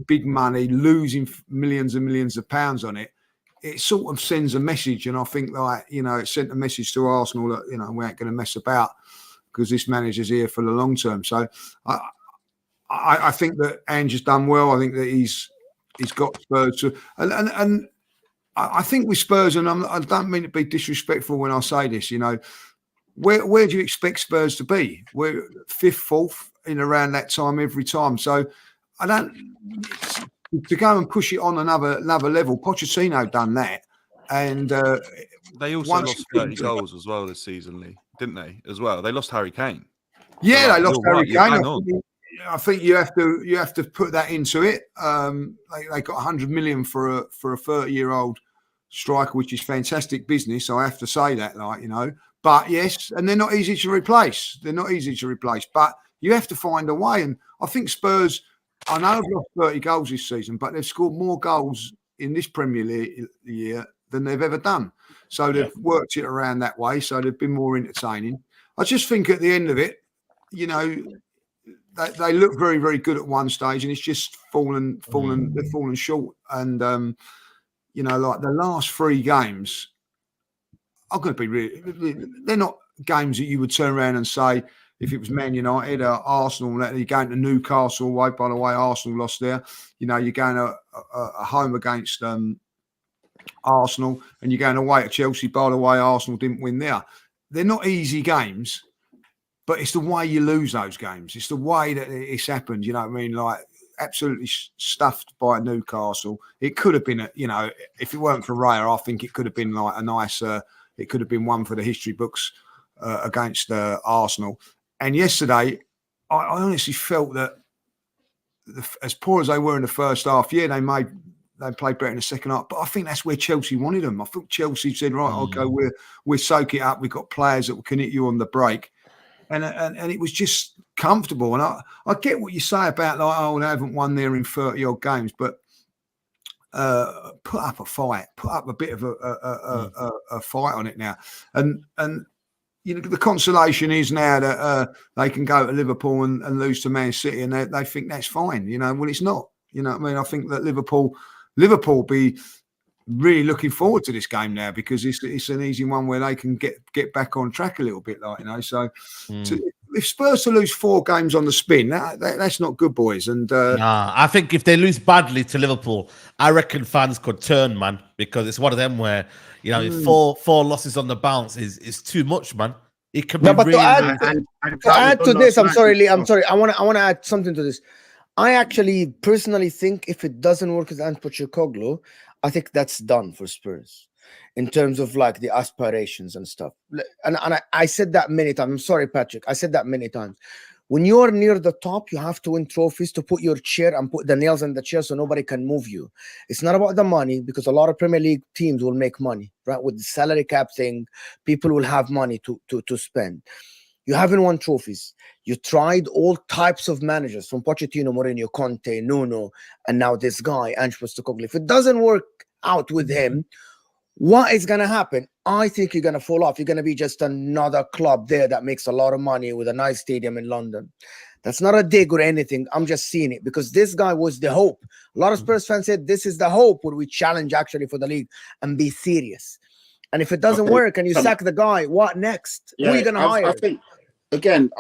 big money, losing millions and millions of pounds on it. It sort of sends a message, and I think, like, you know, it sent a message to Arsenal that, you know, we ain't going to mess about because this manager's here for the long term. So I think that Ange has done well. I think that he's got Spurs to, and I think with Spurs, and I don't mean to be disrespectful when I say this, you know, where do you expect Spurs to be? We're 5th, 4th in around that time every time. So I don't. To go and push it on another level, Pochettino done that, and they also lost 30 goals as well this season, Lee, didn't they? As well, they lost Harry Kane. Yeah, so they lost Harry Kane. I I think you have to put that into it. They got 100 million for a 30-year-old striker, which is fantastic business. I have to say that, like, you know. But yes, and they're not easy to replace. But you have to find a way, and I think Spurs. I know they've lost 30 goals this season, but they've scored more goals in this Premier League year than they've ever done. So they've worked it around that way. So they've been more entertaining. I just think at the end of it, you know, they look very, very good at one stage, and it's just fallen short. And you know, like the last 3 games, I'm going to be really, they're not games that you would turn around and say, if it was Man United or Arsenal, you're going to Newcastle away. By the way, Arsenal lost there. You know, you're going to a home against Arsenal, and you're going away at Chelsea. By the way, Arsenal didn't win there. They're not easy games, but it's the way you lose those games. It's the way that it's happened. You know what I mean? Like, absolutely stuffed by Newcastle. It could have been, you know, if it weren't for Raya, I think it could have been like a nice. It could have been one for the history books against Arsenal. And yesterday, I honestly felt that as poor as they were in the first half, they played better in the second half. But I think that's where Chelsea wanted them. I think Chelsea said, right, okay, we'll soak it up. We've got players that can hit you on the break. And it was just comfortable. And I get what you say about, like, oh, they haven't won there in 30-odd games. But put up a fight. Put up a bit of a fight on it now. And you know, the consolation is now that they can go to Liverpool and lose to Man City, and they think that's fine. You know, well, it's not. You know what I mean? I think that Liverpool be really looking forward to this game now because it's an easy one where they can get back on track a little bit, like, you know. So if Spurs to lose 4 games on the spin, that's not good, boys. And I think if they lose badly to Liverpool, I reckon fans could turn, man, because it's one of them where, you know, if 4 losses on the bounce is too much, man. It can be really. To add to this, I'm sorry, Lee. I'm sorry. I want to add something to this. I actually personally think if it doesn't work with Ange Pochettino, I think that's done for Spurs in terms of, like, the aspirations and stuff. And I said that many times. I'm sorry, Patrick. I said that many times. When you're near the top, you have to win trophies to put your chair and put the nails in the chair so nobody can move you. It's not about the money, because a lot of Premier League teams will make money, right? With the salary cap thing, people will have money to spend. You haven't won trophies. You tried all types of managers, from Pochettino, Mourinho, Conte, Nuno, and now this guy, Ange Postecoglou. If it doesn't work out with him, what is going to happen? I think you're going to fall off. You're going to be just another club there that makes a lot of money with a nice stadium in London. That's not a dig or anything. I'm just seeing it because this guy was the hope. A lot of Spurs fans said this is the hope where we challenge actually for the league and be serious. And if it doesn't work and you sack the guy, what next? Who are you going to hire? I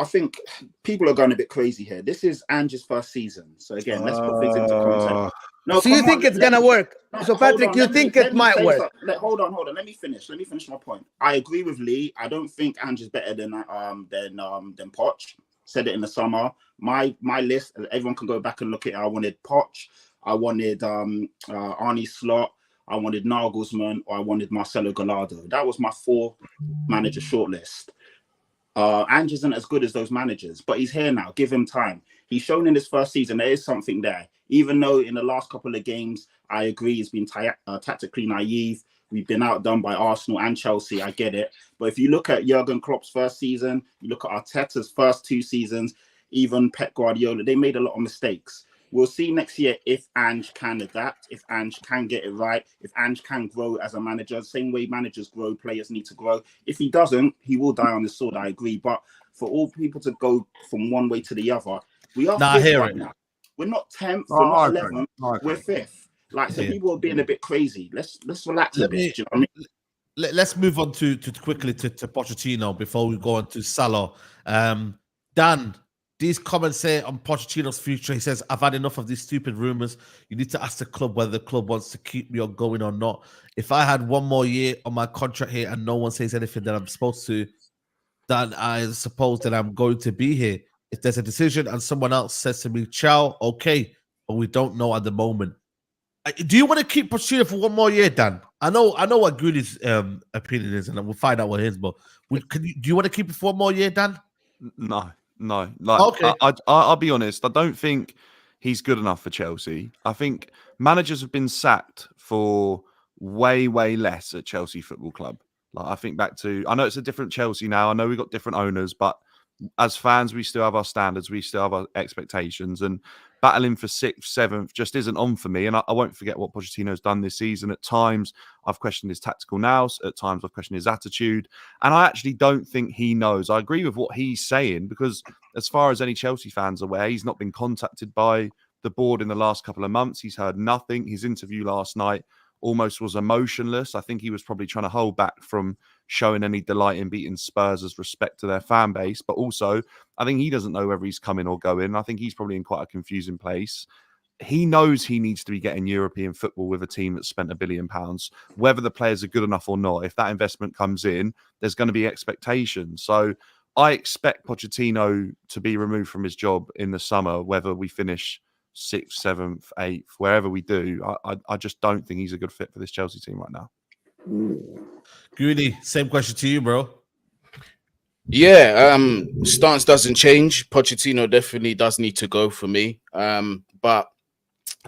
think people are going a bit crazy here. This is Ange's first season. So again, let's put things into context. No, so you think it's going to work? So Patrick, you think it might work? Hold on. Let me finish my point. I agree with Lee. I don't think Ange is better than Poch. said it in the summer. My list, everyone can go back and look at it. I wanted Poch, I wanted Arne Slot, I wanted Nagelsmann, or I wanted Marcelo Gallardo. That was my 4 manager shortlist. Ange isn't as good as those managers, but he's here now. Give him time. He's shown in his first season there is something there. Even though in the last couple of games, I agree, he's been tactically naive. We've been outdone by Arsenal and Chelsea. I get it. But if you look at Jurgen Klopp's first season, you look at Arteta's first 2 seasons, even Pep Guardiola, they made a lot of mistakes. We'll see next year if Ange can adapt, if Ange can get it right, if Ange can grow as a manager. Same way managers grow, players need to grow. If he doesn't, he will die on the sword, I agree. But for all people to go from one way to the other, we are fifth right now. We're not 10th, we're not 11th, we're 5th. Like, so people are being a bit crazy. Let's relax a bit. Do you know what I mean? Let's move on to quickly to Pochettino before we go on to Salah. Dan, these comments say on Pochettino's future, he says, I've had enough of these stupid rumors. You need to ask the club whether the club wants to keep me on going or not. If I had 1 more year on my contract here and no one says anything that I'm supposed to, then I suppose that I'm going to be here. If there's a decision and someone else says to me, ciao, okay, but we don't know at the moment. Do you want to keep Pochettino for 1 more year, Dan? I know what Gooner's opinion is, and we'll find out what his. But do you want to keep it for 1 more year, Dan? No. Like, okay. I'll be honest. I don't think he's good enough for Chelsea. I think managers have been sacked for way less at Chelsea Football Club. Like, I think back to, I know it's a different Chelsea now. I know we've got different owners, but as fans, we still have our standards. We still have our expectations, and battling for 6th, 7th just isn't on for me. And I won't forget what Pochettino's done this season. At times, I've questioned his tactical nous. At times, I've questioned his attitude. And I actually don't think he knows. I agree with what he's saying, because as far as any Chelsea fans are aware, he's not been contacted by the board in the last couple of months. He's heard nothing. His interview last night almost was emotionless. I think he was probably trying to hold back from showing any delight in beating Spurs as respect to their fan base. But also, I think he doesn't know whether he's coming or going. I think he's probably in quite a confusing place. He knows he needs to be getting European football with a team that's spent £1 billion. Whether the players are good enough or not, if that investment comes in, there's going to be expectations. So I expect Pochettino to be removed from his job in the summer, whether we finish 6th, 7th, 8th, wherever we do. I just don't think he's a good fit for this Chelsea team right now. Goonie, same question to you, bro. Yeah, stance doesn't change. Pochettino definitely does need to go for me. But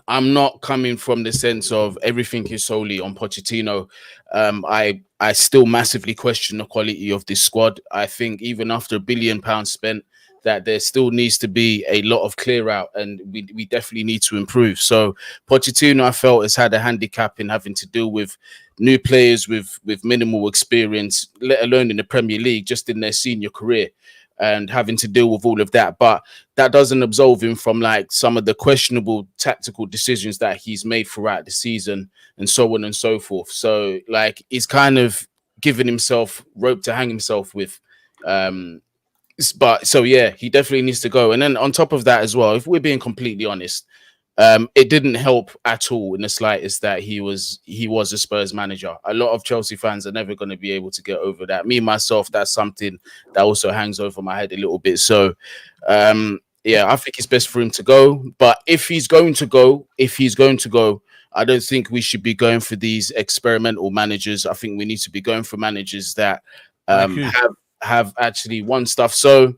I'm not coming from the sense of everything is solely on Pochettino. I still massively question the quality of this squad. I think even after £1 billion spent, that there still needs to be a lot of clear out, and we definitely need to improve. So Pochettino, I felt, has had a handicap in having to deal with new players with minimal experience, let alone in the Premier League, just in their senior career, and having to deal with all of that. But that doesn't absolve him from like some of the questionable tactical decisions that he's made throughout the season and so on and so forth. So like he's kind of given himself rope to hang himself with. But so yeah, he definitely needs to go. And then on top of that as well, if we're being completely honest, it didn't help at all in the slightest that he was a Spurs manager. A lot of Chelsea fans are never going to be able to get over that. Me myself, that's something that also hangs over my head a little bit. So yeah, I think it's best for him to go. But if he's going to go, I don't think we should be going for these experimental managers. I think we need to be going for managers that have actually won stuff. So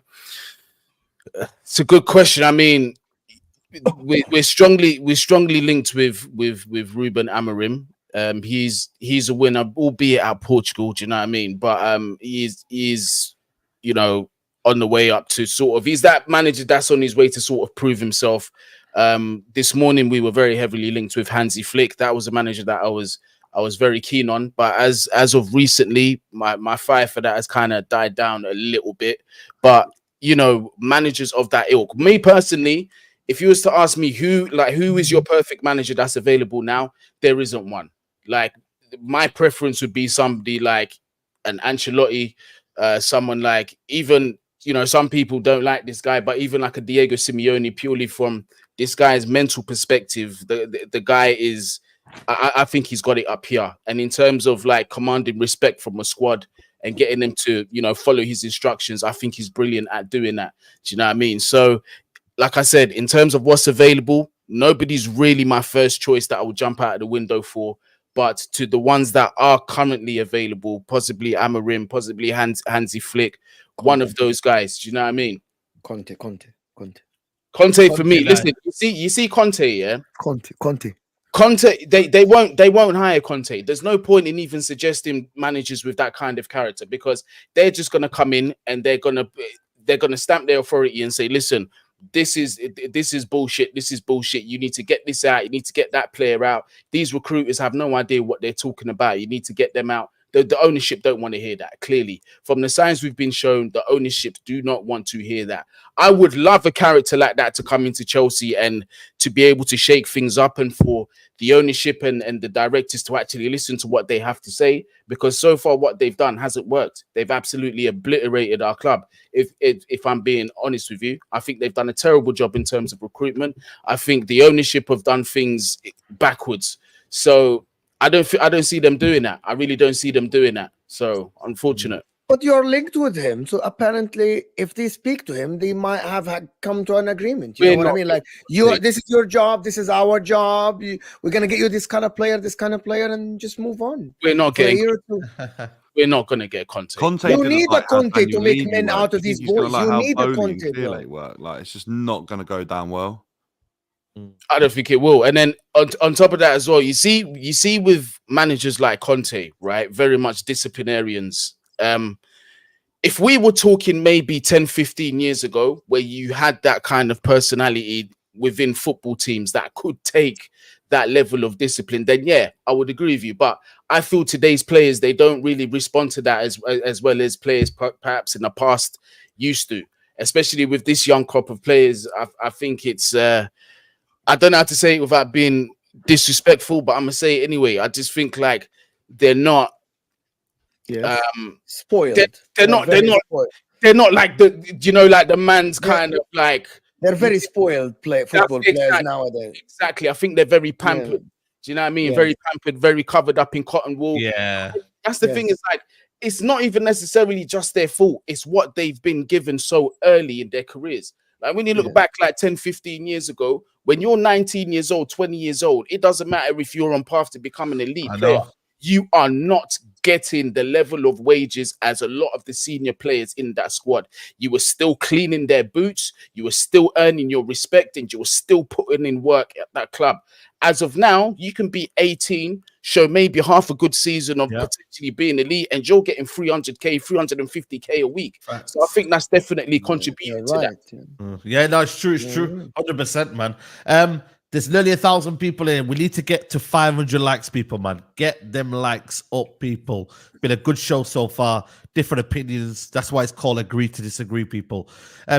it's a good question. I mean, we're strongly linked with Ruben Amorim. He's a winner, albeit at Portugal. Do you know what I mean? But he's on the way up to sort of, he's that manager that's on his way to sort of prove himself. This morning we were very heavily linked with Hansi Flick. That was a manager that I was very keen on, but as of recently, my fire for that has kind of died down a little bit. But managers of that ilk, me personally, if you was to ask me who is your perfect manager that's available now, there isn't one. Like, my preference would be somebody like an Ancelotti, someone like, even some people don't like this guy, but even like a Diego Simeone, purely from this guy's mental perspective, the guy is. I think he's got it up here. And in terms of like commanding respect from a squad and getting them to, follow his instructions. I think he's brilliant at doing that. Do you know what I mean? So, like I said, in terms of what's available, nobody's really my first choice that I would jump out of the window for. But to the ones that are currently available, possibly Amorim, possibly Hansi Flick, one of those guys. Do you know what I mean? Conte for me. Listen, you see Conte, yeah. Conte. They won't hire Conte. There's no point in even suggesting managers with that kind of character, because they're just gonna come in and they're gonna stamp their authority and say, listen, this is bullshit. This is bullshit. You need to get this out. You need to get that player out. These recruiters have no idea what they're talking about. You need to get them out. The ownership don't want to hear that. Clearly, from the signs we've been shown, the ownership do not want to hear that. I would love a character like that to come into Chelsea and to be able to shake things up, and for the ownership and the directors to actually listen to what they have to say, because so far what they've done hasn't worked. They've absolutely obliterated our club. If I'm being honest with you, I think they've done a terrible job in terms of recruitment. I think the ownership have done things backwards. So I don't see them doing that. I really don't see them doing that. So unfortunate. But you're linked with him, so apparently, if they speak to him, they might have come to an agreement. You know what I mean? Like, this is your job, this is our job. We're gonna get you this kind of player, and just move on. We're not getting. We're not gonna get Conte. You need a Conte to make men out of these boys. You need a Conte. Work. Like, it's just not gonna go down well. I don't think it will. And then on top of that as well, you see with managers like Conte, right? Very much disciplinarians. If we were talking maybe 10, 15 years ago, where you had that kind of personality within football teams that could take that level of discipline, then yeah, I would agree with you. But I feel today's players, they don't really respond to that as well as players perhaps in the past used to, especially with this young crop of players. I think it's, I don't know how to say it without being disrespectful, but I'm going to say it anyway. I just think like they're not, spoiled. They're not like like the man's kind of like. They're very spoiled football players nowadays. Exactly. I think they're very pampered. Yeah. Do you know what I mean? Yeah. Very pampered, very covered up in cotton wool. Yeah. That's the thing, is like, it's not even necessarily just their fault. It's what they've been given so early in their careers. Like when you look back like 10, 15 years ago, when you're 19 years old, 20 years old, it doesn't matter if you're on path to become an elite player. You are not getting the level of wages as a lot of the senior players in that squad. You were still cleaning their boots. You were still earning your respect, and you were still putting in work at that club. As of now, you can be 18, show maybe half a good season of potentially being elite, and you're getting 300k, 350k a week. Right. So I think that's definitely contributing to that. Yeah, no, it's true. It's true. 100%, man. There's nearly 1,000 people in. We need to get to 500 likes, people, man. Get them likes up, people. Been a good show so far. Different opinions. That's why it's called Agree to Disagree, people.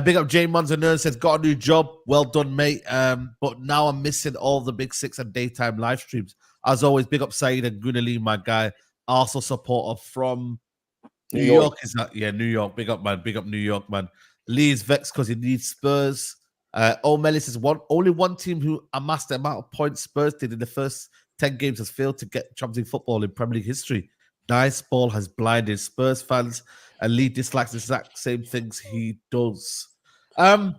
Big up Jay Munzer says, got a new job. Well done, mate. But now I'm missing all the Big Six and daytime live streams. As always, big up Saeed and Gooner, my guy. Also supporter from New York. Is that? Yeah, New York. Big up, man. Big up New York, man. Lee is vexed because he needs Spurs. O'Mellis is only one team who amassed the amount of points Spurs did in the first 10 games has failed to get Champions League football in Premier League history. Nice ball has blinded Spurs fans, and Lee dislikes the exact same things he does. I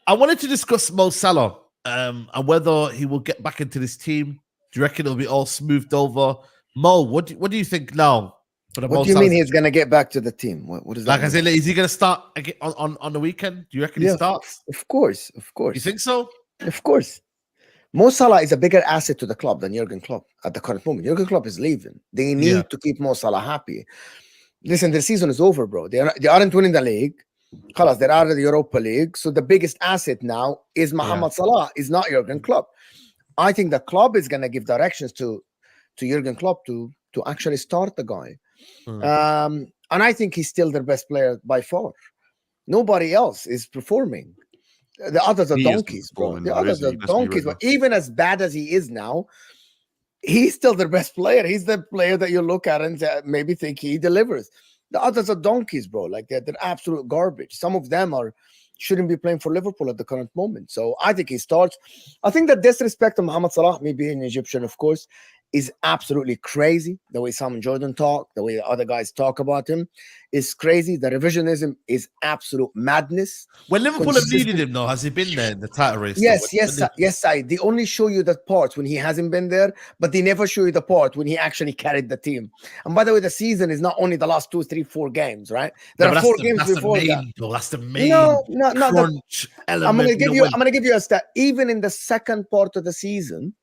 wanted to discuss Mo Salah and whether he will get back into this team. Do you reckon it'll be all smoothed over? Mo, what do you think now? What do you mean he's going to get back to the team? What is that? Like I said, is he going to start again on the weekend? Do you reckon he starts? Of course. You think so? Of course. Mo Salah is a bigger asset to the club than Jurgen Klopp at the current moment. Jurgen Klopp is leaving. They need to keep Mo Salah happy. Listen, their season is over, bro. They aren't winning the league. They're out of the Europa League. So the biggest asset now is Mohamed Salah, is not Jurgen Klopp. I think the club is going to give directions to Jurgen Klopp to actually start the guy. And I think he's still their best player by far. Nobody else is performing. The others are donkeys, bro. The others are donkeys. But even as bad as he is now, he's still their best player. He's the player that you look at and maybe think he delivers. The others are donkeys, bro. Like they're absolute garbage. Some of them shouldn't be playing for Liverpool at the current moment. So I think he starts. I think the disrespect of Mohamed Salah, me being Egyptian, of course, is absolutely crazy. The way Sam and Jordan talk, the way the other guys talk about him is crazy. The revisionism is absolute madness. When Liverpool have needed him, though, has he been there in the title race? Yes, they only show you that part when he hasn't been there, but they never show you the part when he actually carried the team. And by the way, the season is not only the last 2, 3, 4 games, right? There are 4 games before that. That's the main crunch element. I'm gonna give you a stat. Even in the second part of the season,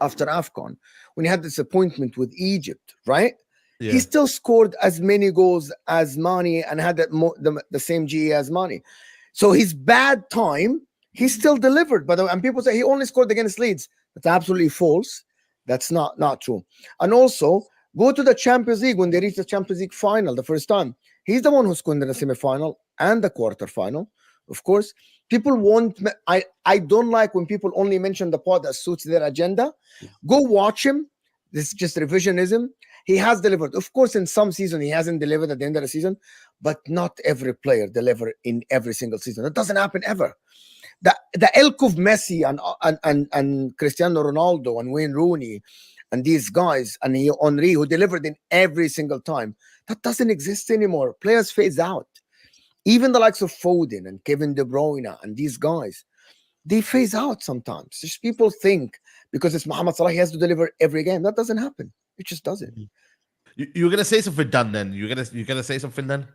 after AFCON, when he had this appointment with Egypt, right? Yeah. He still scored as many goals as Mane and had the same GE as Mane. So his bad time, he still delivered. By the way, and people say he only scored against Leeds. That's absolutely false. That's not true. And also, go to the Champions League when they reached the Champions League final the first time. He's the one who scored in the semi-final and the quarter-final. Of course, people won't. I don't like when people only mention the part that suits their agenda. Go watch him. This is just revisionism. He has delivered. Of course, in some season, he hasn't delivered at the end of the season, but not every player delivers in every single season. That doesn't happen ever. The ilk of Messi and Cristiano Ronaldo and Wayne Rooney and these guys and Henry who delivered in every single time, that doesn't exist anymore. Players phase out. Even the likes of Foden and Kevin De Bruyne and these guys, they phase out sometimes. Just people think because it's Mohamed Salah, he has to deliver every game. That doesn't happen. It just doesn't. You were gonna say something, Dan? Then you're gonna say something then?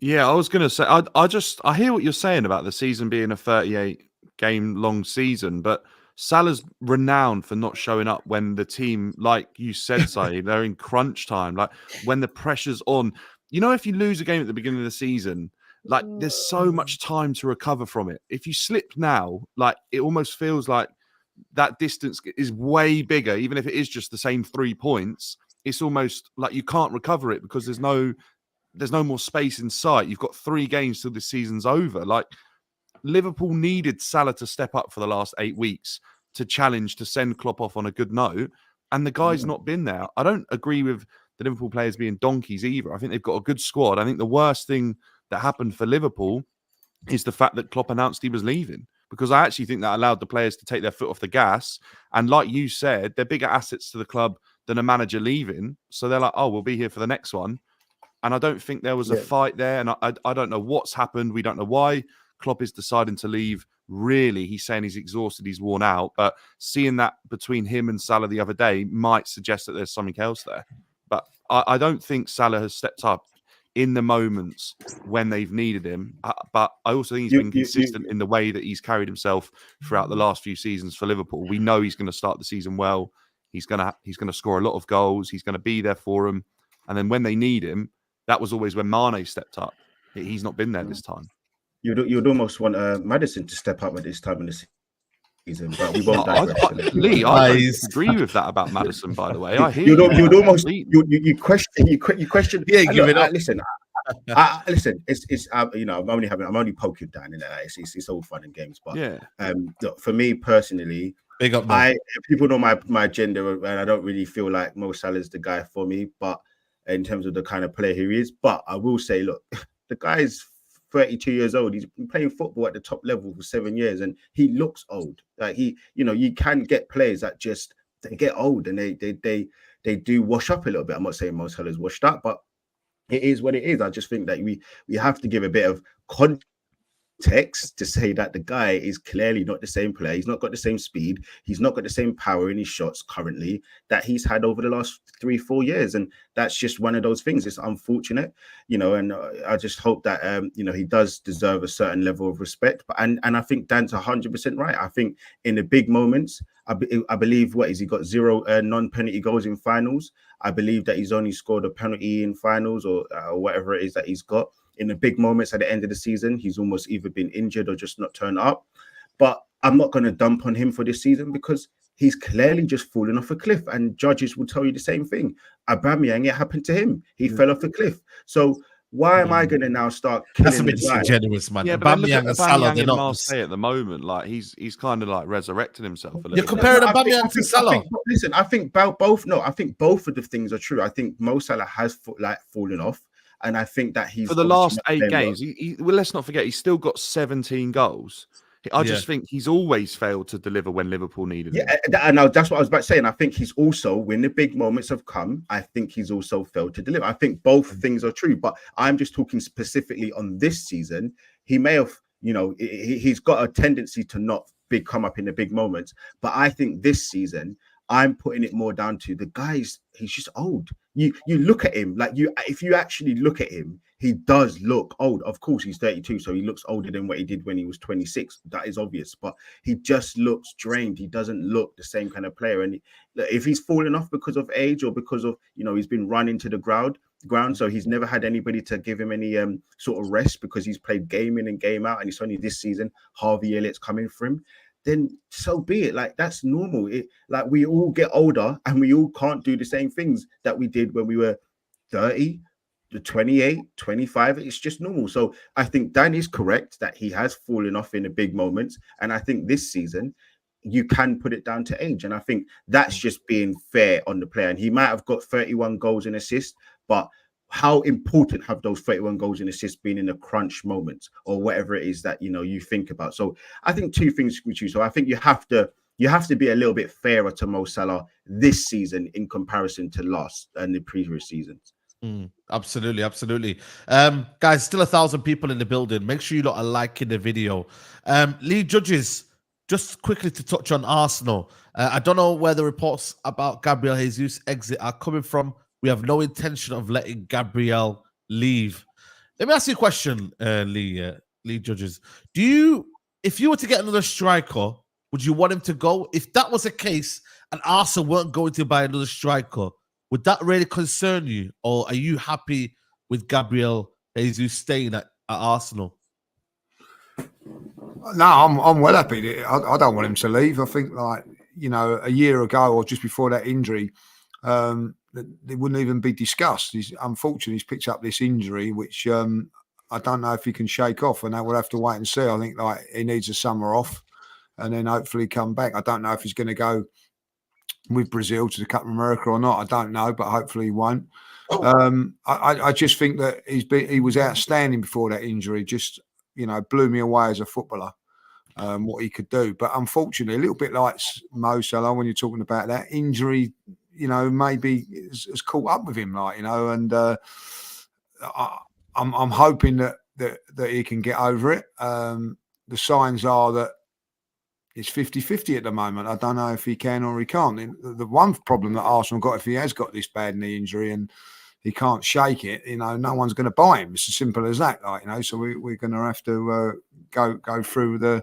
Yeah, I was gonna say. I hear what you're saying about the season being a 38 game long season, but Salah's renowned for not showing up when the team, like you said, Saeed, they're in crunch time. Like when the pressure's on. You know, if you lose a game at the beginning of the season, like there's so much time to recover from it. If you slip now, like it almost feels like that distance is way bigger, even if it is just the same 3 points. It's almost like you can't recover it because there's no more space in sight. You've got 3 games till the season's over. Like Liverpool needed Salah to step up for the last 8 weeks to challenge, to send Klopp off on a good note. And the guy's not been there. I don't agree with the Liverpool players being donkeys either. I think they've got a good squad. I think the worst thing that happened for Liverpool is the fact that Klopp announced he was leaving, because I actually think that allowed the players to take their foot off the gas. And like you said, they're bigger assets to the club than a manager leaving. So they're like, oh, we'll be here for the next one. And I don't think there was a fight there. And I don't know what's happened. We don't know why Klopp is deciding to leave. Really, he's saying he's exhausted, he's worn out. But seeing that between him and Salah the other day might suggest that there's something else there. But I don't think Salah has stepped up in the moments when they've needed him. But I also think he's been consistent in the way that he's carried himself throughout the last few seasons for Liverpool. We know he's going to start the season well. He's going to score a lot of goals. He's going to be there for them. And then when they need him, that was always when Mane stepped up. He's not been there this time. You'd almost want Madison to step up at this time in the season, but we won't. Lee, I agree with that about Madison. By the way, I hear you'd almost you question. Yeah, give it up. Listen, listen. It's you know, I'm only poking down in that. It's all fun and games, but yeah. Look, for me personally, big up, man. People know my agenda, and I don't really feel like Mo Salah's the guy for me. But in terms of the kind of player he is, but I will say, look, the guy's 32 years old. He's been playing football at the top level for 7 years, and he looks old. Like you can get players that just they get old and they do wash up a little bit. I'm not saying Mo Salah's washed up, but it is what it is. I just think that we have to give a bit of context to say that the guy is clearly not the same player. He's not got the same speed. He's not got the same power in his shots currently that he's had over the last 3-4 years. And that's just one of those things. It's unfortunate, and I just hope that, he does deserve a certain level of respect. But and I think Dan's 100% right. I think in the big moments, I believe, he got 0 non-penalty goals in finals. I believe that he's only scored a penalty in finals or whatever it is that he's got. In the big moments at the end of the season, he's almost either been injured or just not turned up. But I'm not going to dump on him for this season because he's clearly just fallen off a cliff. And judges will tell you the same thing. Aubameyang, it happened to him. He fell off a cliff. So why am I going to now start killing That's a bit disingenuous, man. Yeah, but Aubameyang and Salah, they're not. Marseille at the moment, like he's kind of like resurrecting himself a little. You're comparing Aubameyang to Salah. I think both. No, I think both of the things are true. I think Mo Salah has fallen off. And I think that he's for the last 8 games. Well, let's not forget, he's still got 17 goals. I just think he's always failed to deliver when Liverpool needed him. I know that's what I was about to say. And I think he's also, when the big moments have come, I think he's also failed to deliver. I think both things are true, but I'm just talking specifically on this season. He may have, he's got a tendency to not come up in the big moments. But I think this season, I'm putting it more down to the guys. He's just old. You look at him, if you actually look at him, he does look old. Of course, he's 32, so he looks older than what he did when he was 26. That is obvious, but he just looks drained. He doesn't look the same kind of player. And if he's fallen off because of age or because of, he's been run into the ground, so he's never had anybody to give him any sort of rest because he's played game in and game out, and it's only this season Harvey Elliott's coming for him. Then so be it. That's normal. We all get older and we all can't do the same things that we did when we were 30, 28, 25. It's just normal. So I think Dan is correct that he has fallen off in the big moments. And I think this season you can put it down to age. And I think that's just being fair on the player. And he might have got 31 goals and assists, but how important have those 31 goals and assists been in the crunch moments or whatever it is that you think about? So I think two things with you. So I think you have to be a little bit fairer to Mo Salah this season in comparison to last and the previous seasons. Absolutely. Guys, still 1,000 people in the building. Make sure you lot are liking the video. Lead judges, just quickly to touch on Arsenal. I don't know where the reports about Gabriel Jesus exit are coming from. We have no intention of letting Gabriel leave. Let me ask you a question, lead judges. If you were to get another striker, would you want him to go? If that was the case and Arsenal weren't going to buy another striker, would that really concern you? Or are you happy with Gabriel Jesus staying at Arsenal? No, I'm well happy. I don't want him to leave. I think a year ago or just before that injury, it wouldn't even be discussed. Unfortunately, he's picked up this injury, which I don't know if he can shake off, and we'll have to wait and see. I think he needs a summer off and then hopefully come back. I don't know if he's going to go with Brazil to the Cup of America or not. I don't know, but hopefully he won't. I just think that he was outstanding before that injury. Just blew me away as a footballer. What he could do, but unfortunately, a little bit like Mo Salah when you're talking about that injury, maybe has caught up with him, and I'm hoping that he can get over it. The signs are that it's 50-50 at the moment. I don't know if he can or he can't. The one problem that Arsenal got, if he has got this bad knee injury and he can't shake it, no one's going to buy him. It's as simple as that, So we're going to have to go through the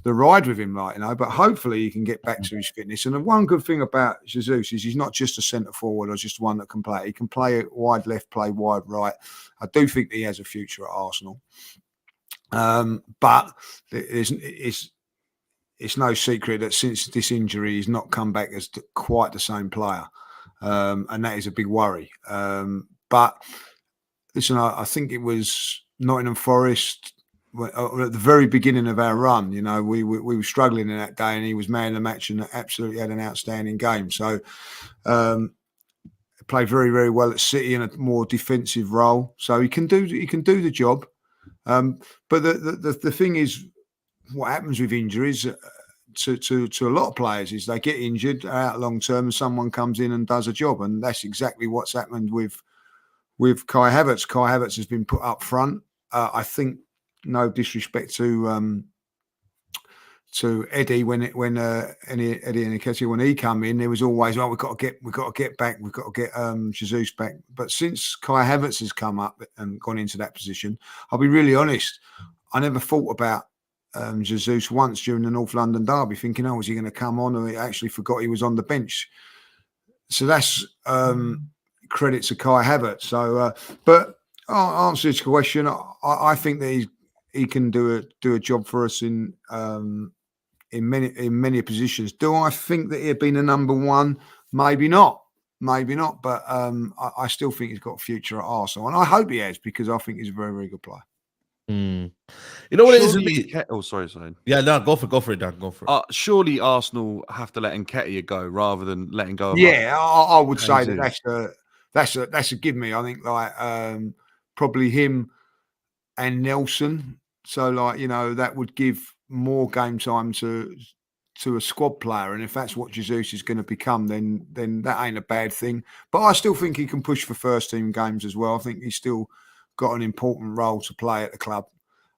ride with him, but hopefully he can get back to his fitness. And the one good thing about Jesus is he's not just a centre forward or just one that can play. He can play wide left, play wide right. I do think he has a future at Arsenal. But it's no secret that since this injury, he's not come back as quite the same player. And that is a big worry. But listen, I think it was Nottingham Forest at the very beginning of our run. We were struggling in that day, and he was man of the match and absolutely had an outstanding game. So played very, very well at City in a more defensive role. So he can do the job. But the thing is, what happens with injuries to a lot of players is they get injured out long term, and someone comes in and does a job, and that's exactly what's happened with Kai Havertz. Kai Havertz has been put up front. I think, no disrespect to Eddie when Eddie Nketiah, when he come in, there was always, we've got to get back, we've got to get Jesus back. But since Kai Havertz has come up and gone into that position, I'll be really honest, I never thought about Jesus once during the North London derby, thinking, is he going to come on? And I actually forgot he was on the bench. So that's credit to Kai Havertz. So, but I'll answer this question. I think that he can do a job for us in many positions. Do I think that he'd been a number one? Maybe not. But I still think he's got a future at Arsenal, and I hope he has, because I think he's a very, very good player. You know what surely it is? Oh, sorry. Yeah, no, go for it, Dan. Go for it. Surely Arsenal have to let Nketiah go rather than letting go of. Yeah, I would say that's a give me. I think probably him and Nelson. So, like, you know, that would give more game time to a squad player. And if that's what Jesus is going to become, then that ain't a bad thing. But I still think he can push for first team games as well. I think he's still got an important role to play at the club.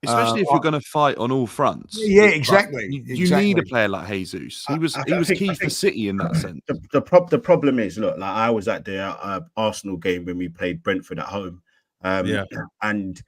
Especially if you're going to fight on all fronts. Yeah, exactly. You need a player like Jesus. He was key for City in that sense. The problem is, look, like I was at the Arsenal game when we played Brentford at home, and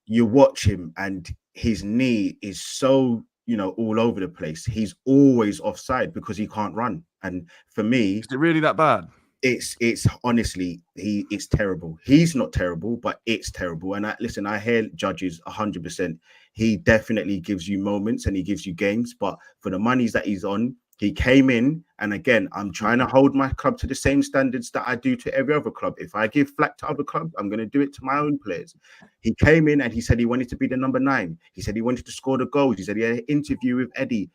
you watch him, and his knee is so, you know, all over the place. He's always offside because he can't run. And for me, is it really that bad? It's honestly, it's terrible. He's not terrible, but it's terrible. And I hear judges 100%. He definitely gives you moments and he gives you games, but for the monies that he's on, he came in, and again, I'm trying to hold my club to the same standards that I do to every other club. If I give flack to other clubs, I'm going to do it to my own players. He came in and he said he wanted to be the number 9. He said he wanted to score the goals. He said he had an interview with Edu,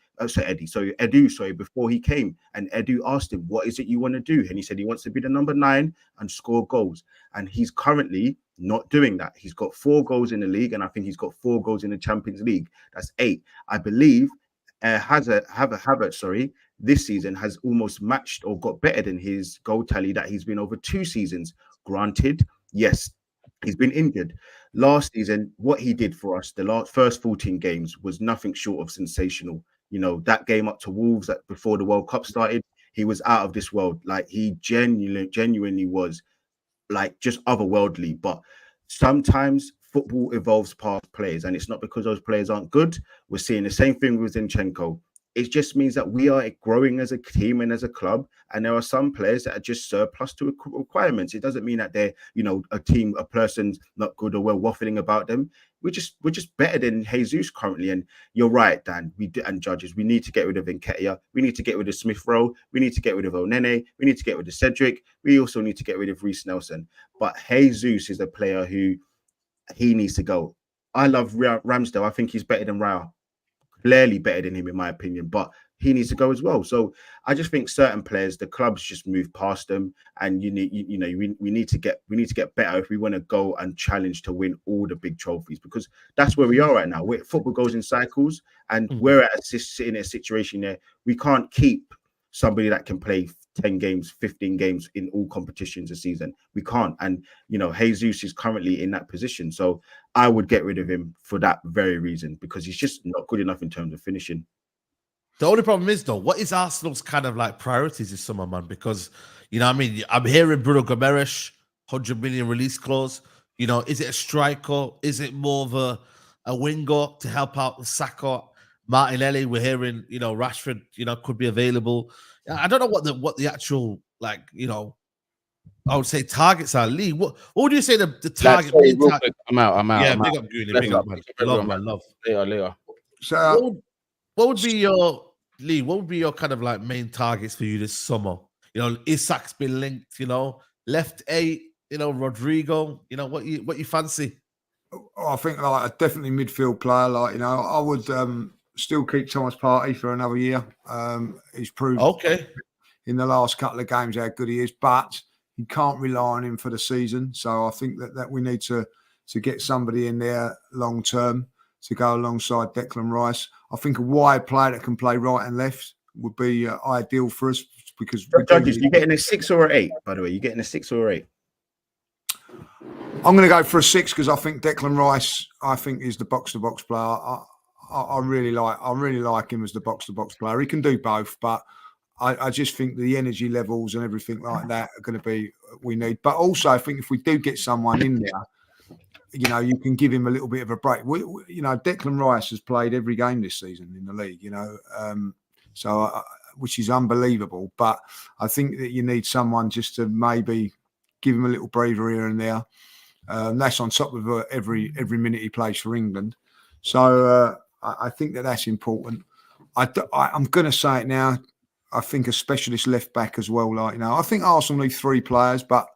before he came. And Edu asked him, what is it you want to do? And he said he wants to be the number 9 and score goals. And he's currently not doing that. He's got 4 goals in the league, and I think he's got 4 goals in the Champions League. That's 8. I believe Havertz, this season has almost matched or got better than his goal tally that he's been over 2 seasons. Granted, yes, he's been injured. Last season, what he did for us, the first 14 games, was nothing short of sensational. You know, that game up to Wolves before the World Cup started, he was out of this world. Like, he genuinely was, like, just otherworldly. But sometimes football evolves past players, and it's not because those players aren't good. We're seeing the same thing with Zinchenko. It just means that we are growing as a team and as a club, and there are some players that are just surplus to requirements. It doesn't mean that they're, you know, a person's not good or we're waffling about them. We're just better than Jesus currently. And you're right, Dan. And judges, we need to get rid of Nketiah. We need to get rid of Smith Rowe. We need to get rid of Onene. We need to get rid of Cedric. We also need to get rid of Reece Nelson. But Jesus is a player who, he needs to go. I love Ramsdale. I think he's better than Raya. Clearly better than him, in my opinion, but he needs to go as well. So I just think certain players, the clubs just move past them, and we need to get better if we want to go and challenge to win all the big trophies, because that's where we are right now. Football goes in cycles, and we're sitting in a situation there we can't keep somebody that can play 10 games, 15 games in all competitions a season. We can't. And, you know, Jesus is currently in that position. So I would get rid of him for that very reason, because he's just not good enough in terms of finishing. The only problem is, though, what is Arsenal's kind of like priorities this summer, man? Because, you know, I mean, I'm hearing Bruno Gomes, 100 million release clause. You know, is it a striker? Is it more of a winger to help out with Saka? Martinelli, we're hearing, you know, Rashford, you know, could be available. I don't know what the actual, like, you know, I would say targets are. Lee, what would you say the target? I'm out. Yeah, big up, Gooner, big up, man. Love. Later. So what would be your, Lee, what would be your kind of like main targets for you this summer? You know, Isak's been linked, you know, left 8, you know, Rodrigo, you know, what you fancy? I think like a definitely midfield player. Like, you know, I would still keep Thomas Partey for another year. He's proved in the last couple of games how good he is, but you can't rely on him for the season. So I think that we need to get somebody in there long term to go alongside Declan Rice. I think a wide player that can play right and left would be ideal for us, because judges, you're getting a 6 or an 8, by the way. You're getting a 6 or 8. I'm going to go for a 6 because I think Declan Rice, I think, is the box-to-box player. I really like him as the box-to-box player. He can do both, but I just think the energy levels and everything like that are going to be we need. But also, I think if we do get someone in there, you know, you can give him a little bit of a break. You know, Declan Rice has played every game this season in the league, you know, which is unbelievable. But I think that you need someone just to maybe give him a little breather here and there. That's on top of every minute he plays for England. So I think that's important. I'm going to say it now. I think a specialist left back as well. Like, you know, I think Arsenal need 3 players, but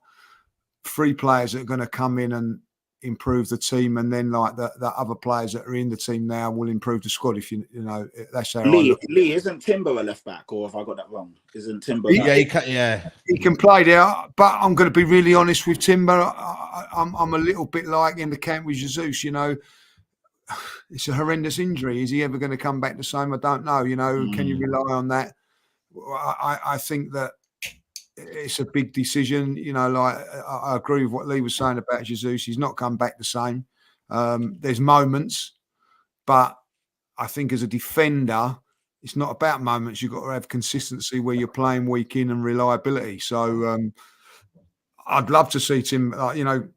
3 players that are going to come in and improve the team, and then like the other players that are in the team now will improve the squad. If you know, that's how Lee, isn't Timber a left back, or have I got that wrong? Isn't Timber? He can play there, but I'm going to be really honest with Timber. I'm a little bit like in the camp with Jesus. You know, it's a horrendous injury. Is he ever going to come back the same? I don't know. Can you rely on that? I think that it's a big decision. I agree with what Lee was saying about Jesus. He's not come back the same. There's moments, but I think as a defender, it's not about moments. You've got to have consistency where you're playing week in and reliability. So I'd love to see Tim, the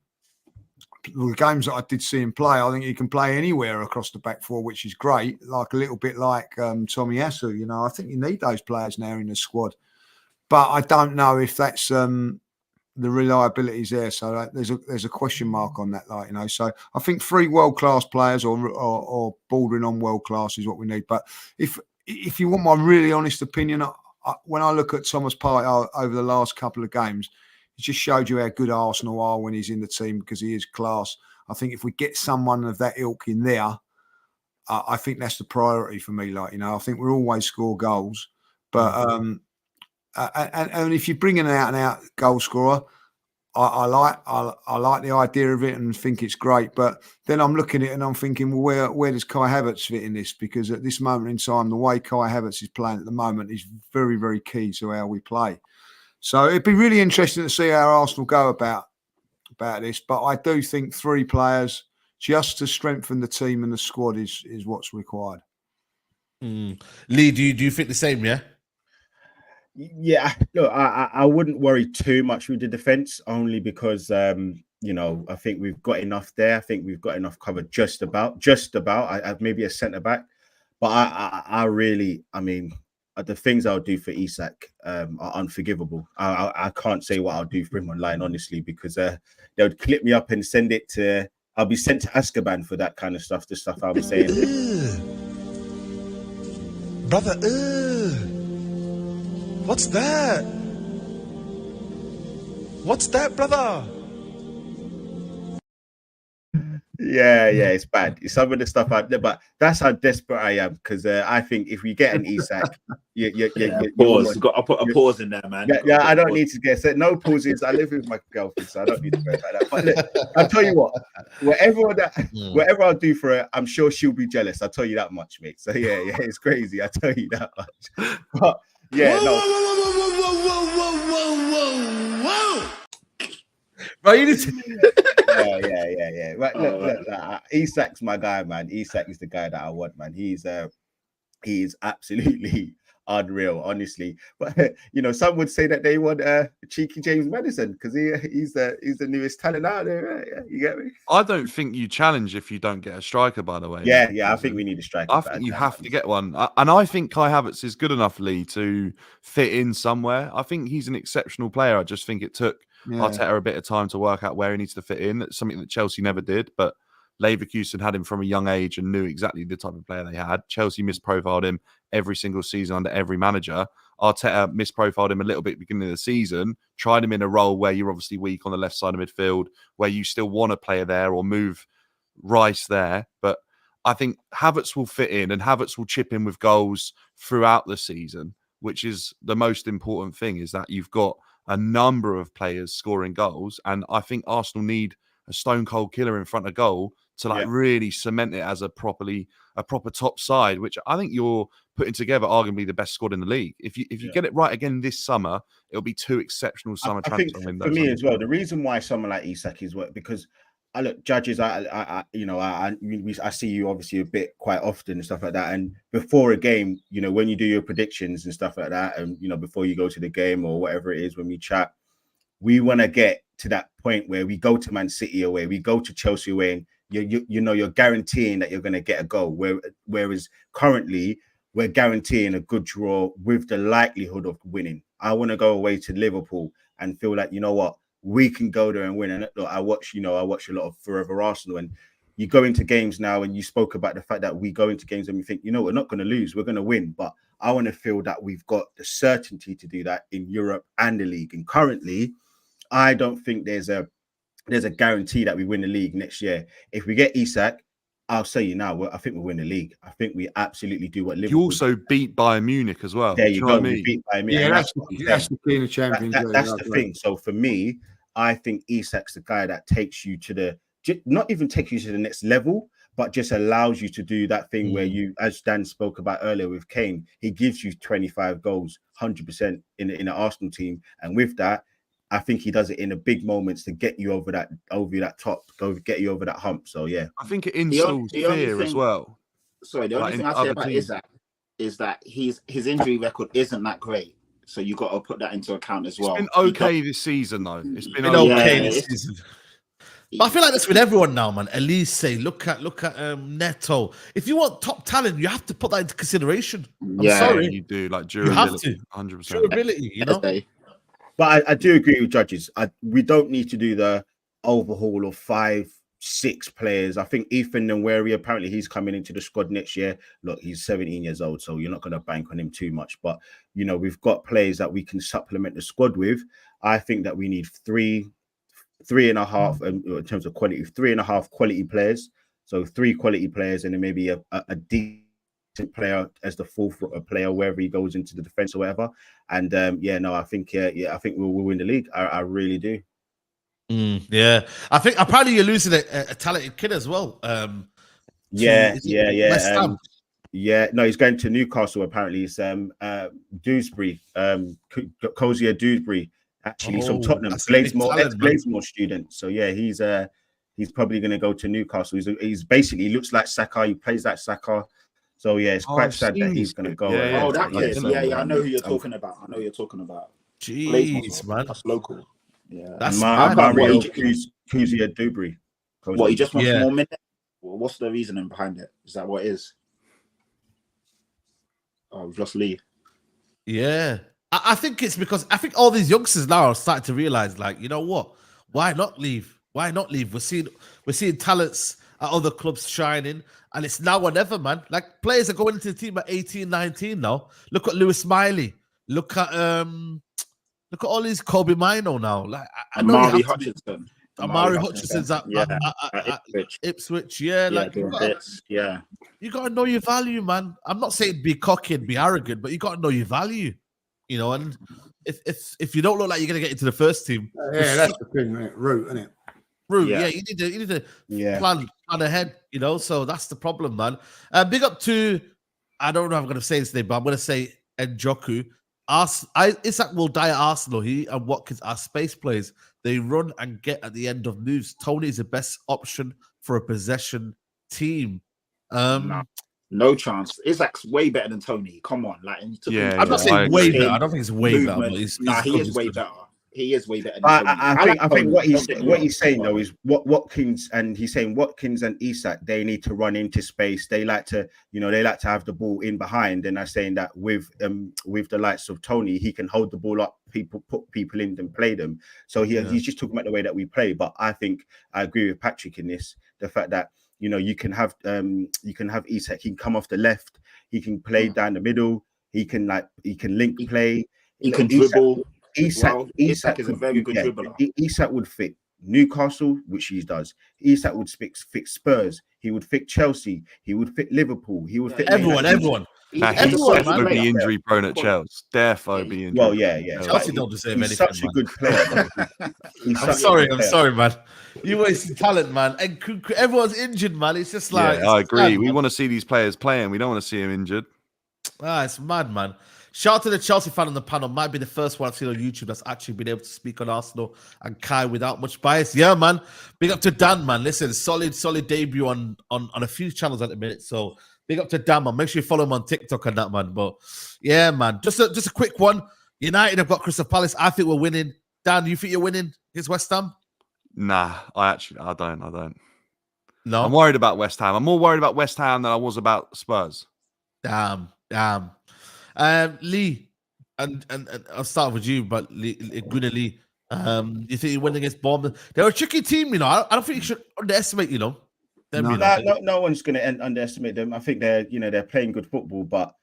games that I did see him play, I think he can play anywhere across the back four, which is great. Like a little bit like Tommy Asu. I think you need those players now in the squad. But I don't know if that's the reliability is there. So there's a question mark on that. So I think 3 world-class players or bordering on world-class is what we need. But if you want my really honest opinion, when I look at Thomas Partey over the last couple of games, it just showed you how good Arsenal are when he's in the team because he is class. I think if we get someone of that ilk in there, I think that's the priority for me. I think we'll always score goals. But and if you bring an out-and-out goal scorer, I like the idea of it and think it's great. But then I'm looking at it and I'm thinking, well, where does Kai Havertz fit in this? Because at this moment in time, the way Kai Havertz is playing at the moment is very, very key to how we play. So it'd be really interesting to see how Arsenal go about this. But I do think 3 players just to strengthen the team and the squad is what's required. Lee, do you think the same? Yeah. Yeah, look, I wouldn't worry too much with the defense, only because I think we've got enough there. I think we've got enough covered just about. I maybe a centre back, but I mean, the things I'll do for Isak are unforgivable. I can't say what I'll do for him online, honestly, because they would clip me up and send it to. I'll be sent to Azkaban for that kind of stuff. The stuff I'm saying, brother. What's that? What's that, brother? Yeah, it's bad. It's some of the stuff out there, but that's how desperate I am because I think if we get an Isak, pause. Got to put a pause in there, man. Yeah, I don't need to get set. No pauses. I live with my girlfriend, so I don't need to go like that. But look, I'll tell you what, whatever I'll do for her, I'm sure she'll be jealous. I'll tell you that much, mate. So yeah, it's crazy. I'll tell you that much. But yeah, whoa. Bro, you need to... yeah. Right, look, Isak's my guy, man. Isak is the guy that I want, man. He is absolutely unreal, honestly. But some would say that they want cheeky James Madison because he's the newest talent out there. Right? Yeah, you get me? I don't think you challenge if you don't get a striker, by the way. Yeah, I think we need a striker. I think you have to get one. And I think Kai Havertz is good enough, Lee, to fit in somewhere. I think he's an exceptional player. I just think it took Arteta a bit of time to work out where he needs to fit in. It's something that Chelsea never did, but Leverkusen had him from a young age and knew exactly the type of player they had. Chelsea misprofiled him every single season under every manager. Arteta misprofiled him a little bit at the beginning of the season, tried him in a role where you're obviously weak on the left side of midfield, where you still want a player there or move Rice there. But I think Havertz will fit in and Havertz will chip in with goals throughout the season, which is the most important thing, is that you've got a number of players scoring goals. And I think Arsenal need a stone cold killer in front of goal to really cement it as a proper top side, which I think you're putting together arguably the best squad in the league. If you get it right again this summer, it'll be 2 exceptional summer transfer windows. For me as well, the reason why someone like Isak is because I look, Judges, I see you obviously a bit quite often and stuff like that. And before a game, when you do your predictions and stuff like that, and before you go to the game or whatever it is, when we chat, we want to get to that point where we go to Man City away, we go to Chelsea away, and you're guaranteeing that you're going to get a goal. Whereas currently we're guaranteeing a good draw with the likelihood of winning. I want to go away to Liverpool and feel like, we can go there and win. And look, I watch a lot of Forever Arsenal, and you go into games now, and you spoke about the fact that we go into games and we think, we're not going to lose, we're going to win. But I want to feel that we've got the certainty to do that in Europe and the league. And currently, I don't think there's a guarantee that we win the league next year. If we get Isak, I'll say you now, I think we'll win the league. I think we absolutely do what Liverpool. You also beat Bayern Munich as well. There you go. We beat Bayern Munich. Yeah, that's the key in the Champions League. That's the thing. So for me, I think Isak's the guy that takes you to not even take you to the next level, but just allows you to do that thing where you, as Dan spoke about earlier with Kane, he gives you 25 goals, 100% in an Arsenal team. And with that, I think he does it in the big moments to get you over that top, get you over that hump. So yeah, I think it instills fear as well. Sorry, the only thing I say about Isak is that his injury record isn't that great. So you got to put that into account as well. It's been okay this season, though. It's been okay this season. But I feel like that's with everyone now, man. Elise, look at Neto. If you want top talent, you have to put that into consideration. I'm sorry, you do. Like durability, you have to. 100%. Durability, you know. But I do agree with Judges. We don't need to do the overhaul of 5-6 players. I think Ethan Nwaneri, apparently he's coming into the squad next year. Look, he's 17 years old, so you're not going to bank on him too much. But, you know, we've got players that we can supplement the squad with. I think that we need 3.5 in terms of quality, 3.5 quality players. So 3 quality players and then maybe a decent player as the fourth player wherever he goes into the defense or whatever. And I think I think we'll win the league. I really do. Yeah, I think apparently you're losing a talented kid as well. West Ham? No, he's going to Newcastle. Apparently, it's Dewsbury, Cozier Dewsbury, actually from Tottenham, Blasemore student. So yeah, he's probably going to go to Newcastle. He's basically looks like Saka. He plays like Saka. So yeah, it's quite sad that he's going to go. That kid. I know who you're talking about. Jeez, man, that's local. Yeah, that's Mario Cozier Dewsbury. What, he just wants more minutes? Well, what's the reasoning behind it? Is that what it is? Oh, we've lost Lee. Yeah, I think it's because I think all these youngsters now are starting to realize, like, you know what? Why not leave? Why not leave? We're seeing talents at other clubs shining, and it's now or never, man. Like, players are going into the team at 18, 19 now. Look at Lewis Smiley. Look at all these Kobe Mino now. Like, Amari Hutchinson. Amari Hutchinson's at Ipswich. Yeah, like you gotta know your value, man. I'm not saying be cocky and be arrogant, but you gotta know your value, you know. And if you don't look like you're gonna get into the first team, that's the thing, isn't it? Root, isn't it? You need to plan ahead, you know. So that's the problem, man. Big up to, I don't know if I'm gonna say this name, but I'm gonna say Njoku. Isak will die at Arsenal. He and Watkins are space players. They run and get at the end of moves. Tony is the best option for a possession team. No chance. Isak's way better than Tony. Come on, like, I'm not saying way better. I don't think it's way better. He is way better. He is way better. I think what he's saying though is Watkins, and he's saying Watkins and Isak, they need to run into space. They like to have the ball in behind. And I'm saying that with the likes of Tony, he can hold the ball up, put people in and play them. So he's just talking about the way that we play. But I think I agree with Patrick in this, the fact that, you know, you can have Isak, he can come off the left, he can play down the middle, he can link play, he can dribble. Isak is a very good dribbler. Isak would fit Newcastle, which he does. Isak would fix Spurs. He would fit Chelsea. He would fit Liverpool. He would fit everyone. He's definitely be injury prone at Chelsea. Definitely be injury. Well, yeah. Chelsea don't deserve anything. He's such a good player. I'm sorry, man. You wasting talent, man. And everyone's injured, man. It's just like, I agree. We want to see these players playing. We don't want to see them injured. It's mad, man. Shout out to the Chelsea fan on the panel. Might be the first one I've seen on YouTube that's actually been able to speak on Arsenal and Kai without much bias. Yeah, man. Big up to Dan, man. Listen, solid debut on a few channels at the minute. So big up to Dan, man. Make sure you follow him on TikTok and that, man. But yeah, man. Just a quick one. United have got Crystal Palace. I think we're winning. Dan, you think you're winning against West Ham? Nah, I don't. No, I'm worried about West Ham. I'm more worried about West Ham than I was about Spurs. Damn. Lee, and I'll start with you, but Gooner Lee, you think you win against Bournemouth? They're a tricky team, you know. I don't think you should underestimate, them. No one's going to underestimate them. I think they're playing good football, but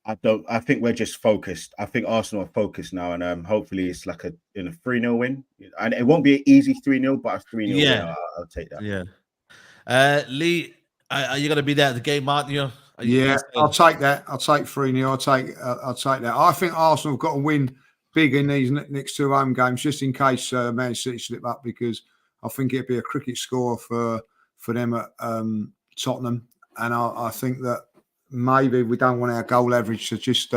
I think we're just focused. I think Arsenal are focused now, and hopefully it's like a 3-0 win. And it won't be an easy 3-0, but a 3-0 win, I'll take that. Yeah. Lee, are you going to be there at the game, aren't you? I'll take that. I'll take 3-0. I'll take that. I think Arsenal have got to win big in these next 2 home games, just in case Man City slip up, because I think it'd be a cricket score for them at Tottenham, and I think that maybe we don't want our goal average to just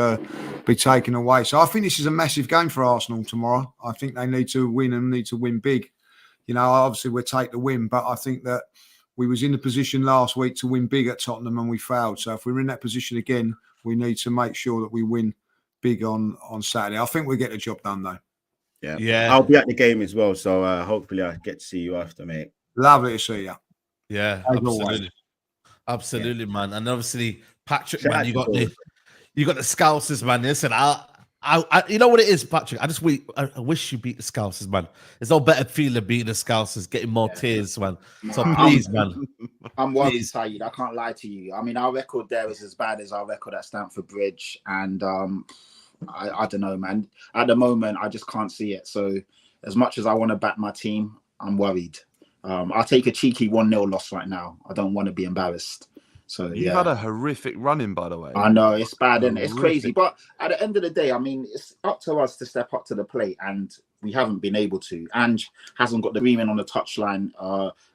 be taken away. So I think this is a massive game for Arsenal tomorrow. I think they need to win and need to win big. You know, obviously we'll take the win, but I think that we was in the position last week to win big at Tottenham and we failed. So if we're in that position again, we need to make sure that we win big on Saturday. I think we'll get the job done though. Yeah. I'll be at the game as well, so hopefully I get to see you after, mate. Lovely to see you. Yeah, absolutely, man. And obviously, Patrick, Shout man, out you to got Paul. the Scousers, man. Listen, I you know what it is, Patrick. I wish you beat the Scousers, man. There's no better feeling beating the Scousers, getting more tears, man. So please, man. I'm worried, Saeed. I can't lie to you. I mean, our record there is as bad as our record at Stamford Bridge, and I don't know, man. At the moment, I just can't see it. So as much as I want to back my team, I'm worried. I'll take a cheeky 1-0 loss right now. I don't want to be embarrassed. So You've had a horrific run-in, by the way. I know it's bad and it's crazy, but at the end of the day, I mean, it's up to us to step up to the plate, and we haven't been able to. Ange hasn't got the agreement on the touchline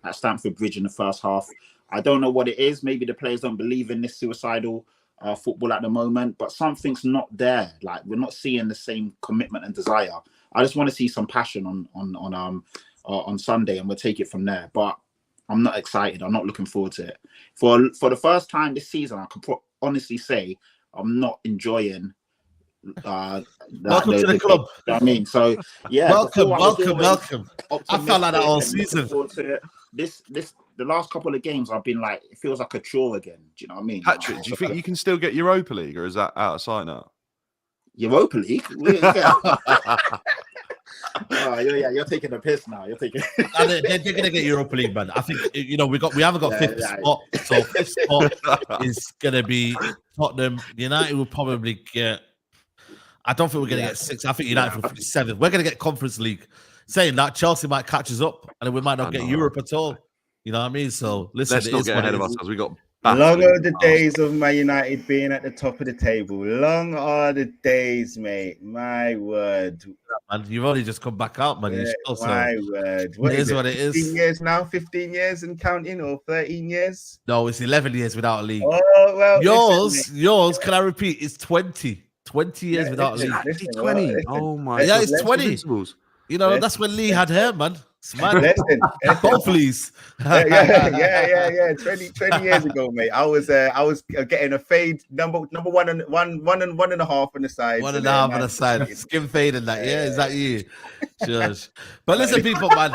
at Stamford Bridge in the first half. I don't know what it is. Maybe the players don't believe in this suicidal football at the moment, but something's not there. Like, we're not seeing the same commitment and desire. I just want to see some passion on Sunday, and we'll take it from there. But I'm not excited. I'm not looking forward to it. For the first time this season, I can honestly say I'm not enjoying. Welcome to the club. You know what I mean, so yeah. Welcome. I felt like that all season. The last couple of games, I've been like, it feels like a chore again. Do you know what I mean? Patrick, do you think you can still get Europa League, or is that out of sight now? Europa League? Oh, yeah, you're taking a piss now. You're taking. They're going to get Europa League, man. I think we haven't got fifth spot, so fifth spot is going to be Tottenham. United will probably get. I don't think we're going to get 6. I think United will be 7th. We're going to get Conference League. Saying that, Chelsea might catch us up, and then we might not get Europe at all. You know what I mean? So listen, let's not get ahead of ourselves. We got. Long are the days of Man United being at the top of the table. Long are the days, mate. My word. Man, you've only just come back out, man. Yeah, my word. What is it? What it is. 15 years now? 15 years and counting, or 13 years? No, it's 11 years without a league. Oh, well. Yours, can I repeat? It's 20. 20 years without a league. 20. Oh, my God. Yeah, it's 20. You know, that's when Lee had hair, man. Listen. Both Lees. Yeah. 20 years ago, mate. I was getting a fade number 1 and 1.5 on the side. 1.5 on the side. Skin fade and that. Yeah, is that you? Shush. But listen, people, man.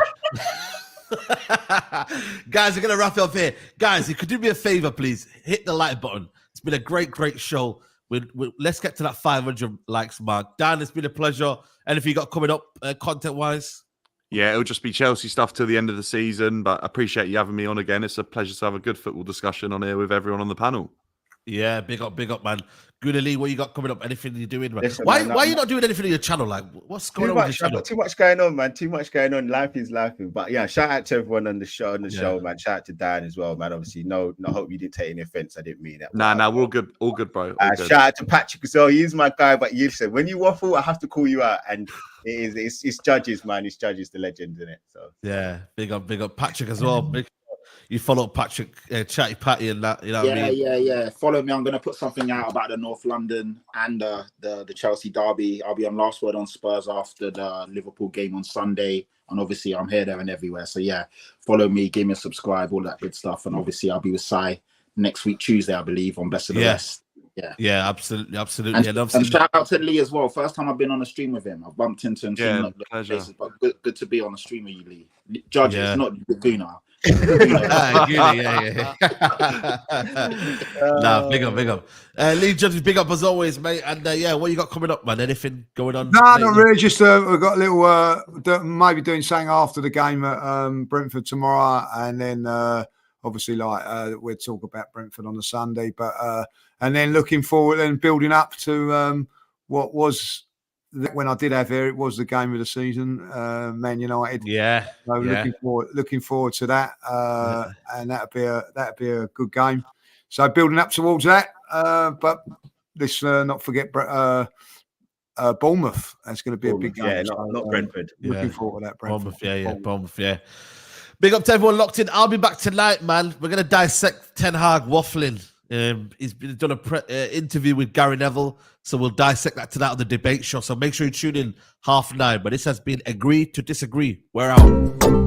Guys, we're gonna wrap it up here. Guys, you could do me a favor, please. Hit the like button. It's been a great show. Let's get to that 500 likes mark. Dan, it's been a pleasure. Anything you got coming up content-wise? Yeah, it'll just be Chelsea stuff till the end of the season, but I appreciate you having me on again. It's a pleasure to have a good football discussion on here with everyone on the panel. Yeah, big up, man. Gooner Lee, what you got coming up? Anything you're doing, man? Listen, why are you not doing anything on your channel? Like, what's going on with your channel? Too much going on, man. Too much going on. Life is life. But yeah, shout out to everyone on the show, man. Shout out to Dan as well, man. Obviously, no, I hope you didn't take any offense. I didn't mean that. Nah, we're all good, bro. Shout out to Patrick as well. He's my guy. But you said when you waffle, I have to call you out, and it's judges, man. It's judges, the legend, isn't it? So yeah, big up Patrick as well. You follow Patrick, Chatty Patty, and that. You know what I mean? Yeah. Follow me. I'm going to put something out about the North London and the Chelsea derby. I'll be on Last Word on Spurs after the Liverpool game on Sunday. And obviously, I'm here, there, and everywhere. So yeah, follow me, give me a subscribe, all that good stuff. And obviously, I'll be with Sai next week, Tuesday, I believe, on Best of the Rest. Yeah, absolutely. And shout out to Lee as well. First time I've been on a stream with him. I've bumped into him. Yeah, places, but good to be on a stream with you, Lee. Judges, not the Gooner. Nah, big up. Lee Judges, big up as always, mate. And what you got coming up, man? Anything going on? No, not really. Just we've got a little maybe doing something after the game at Brentford tomorrow, and then obviously we'll talk about Brentford on the Sunday, but and then looking forward and building up to what was. When I did have here, it was the game of the season, Man United. Yeah. So looking forward to that, and that'd be a good game. So building up towards that, but let's not forget Bournemouth. That's going to be a big game. Yeah, not Brentford. Looking forward to that. Brentford. Bournemouth. Yeah. Big up to everyone locked in. I'll be back tonight, man. We're going to dissect Ten Hag waffling. He's done an interview with Gary Neville, so we'll dissect that tonight on the debate show. So make sure you tune in 9:30. But this has been Agree to Disagree. We're out.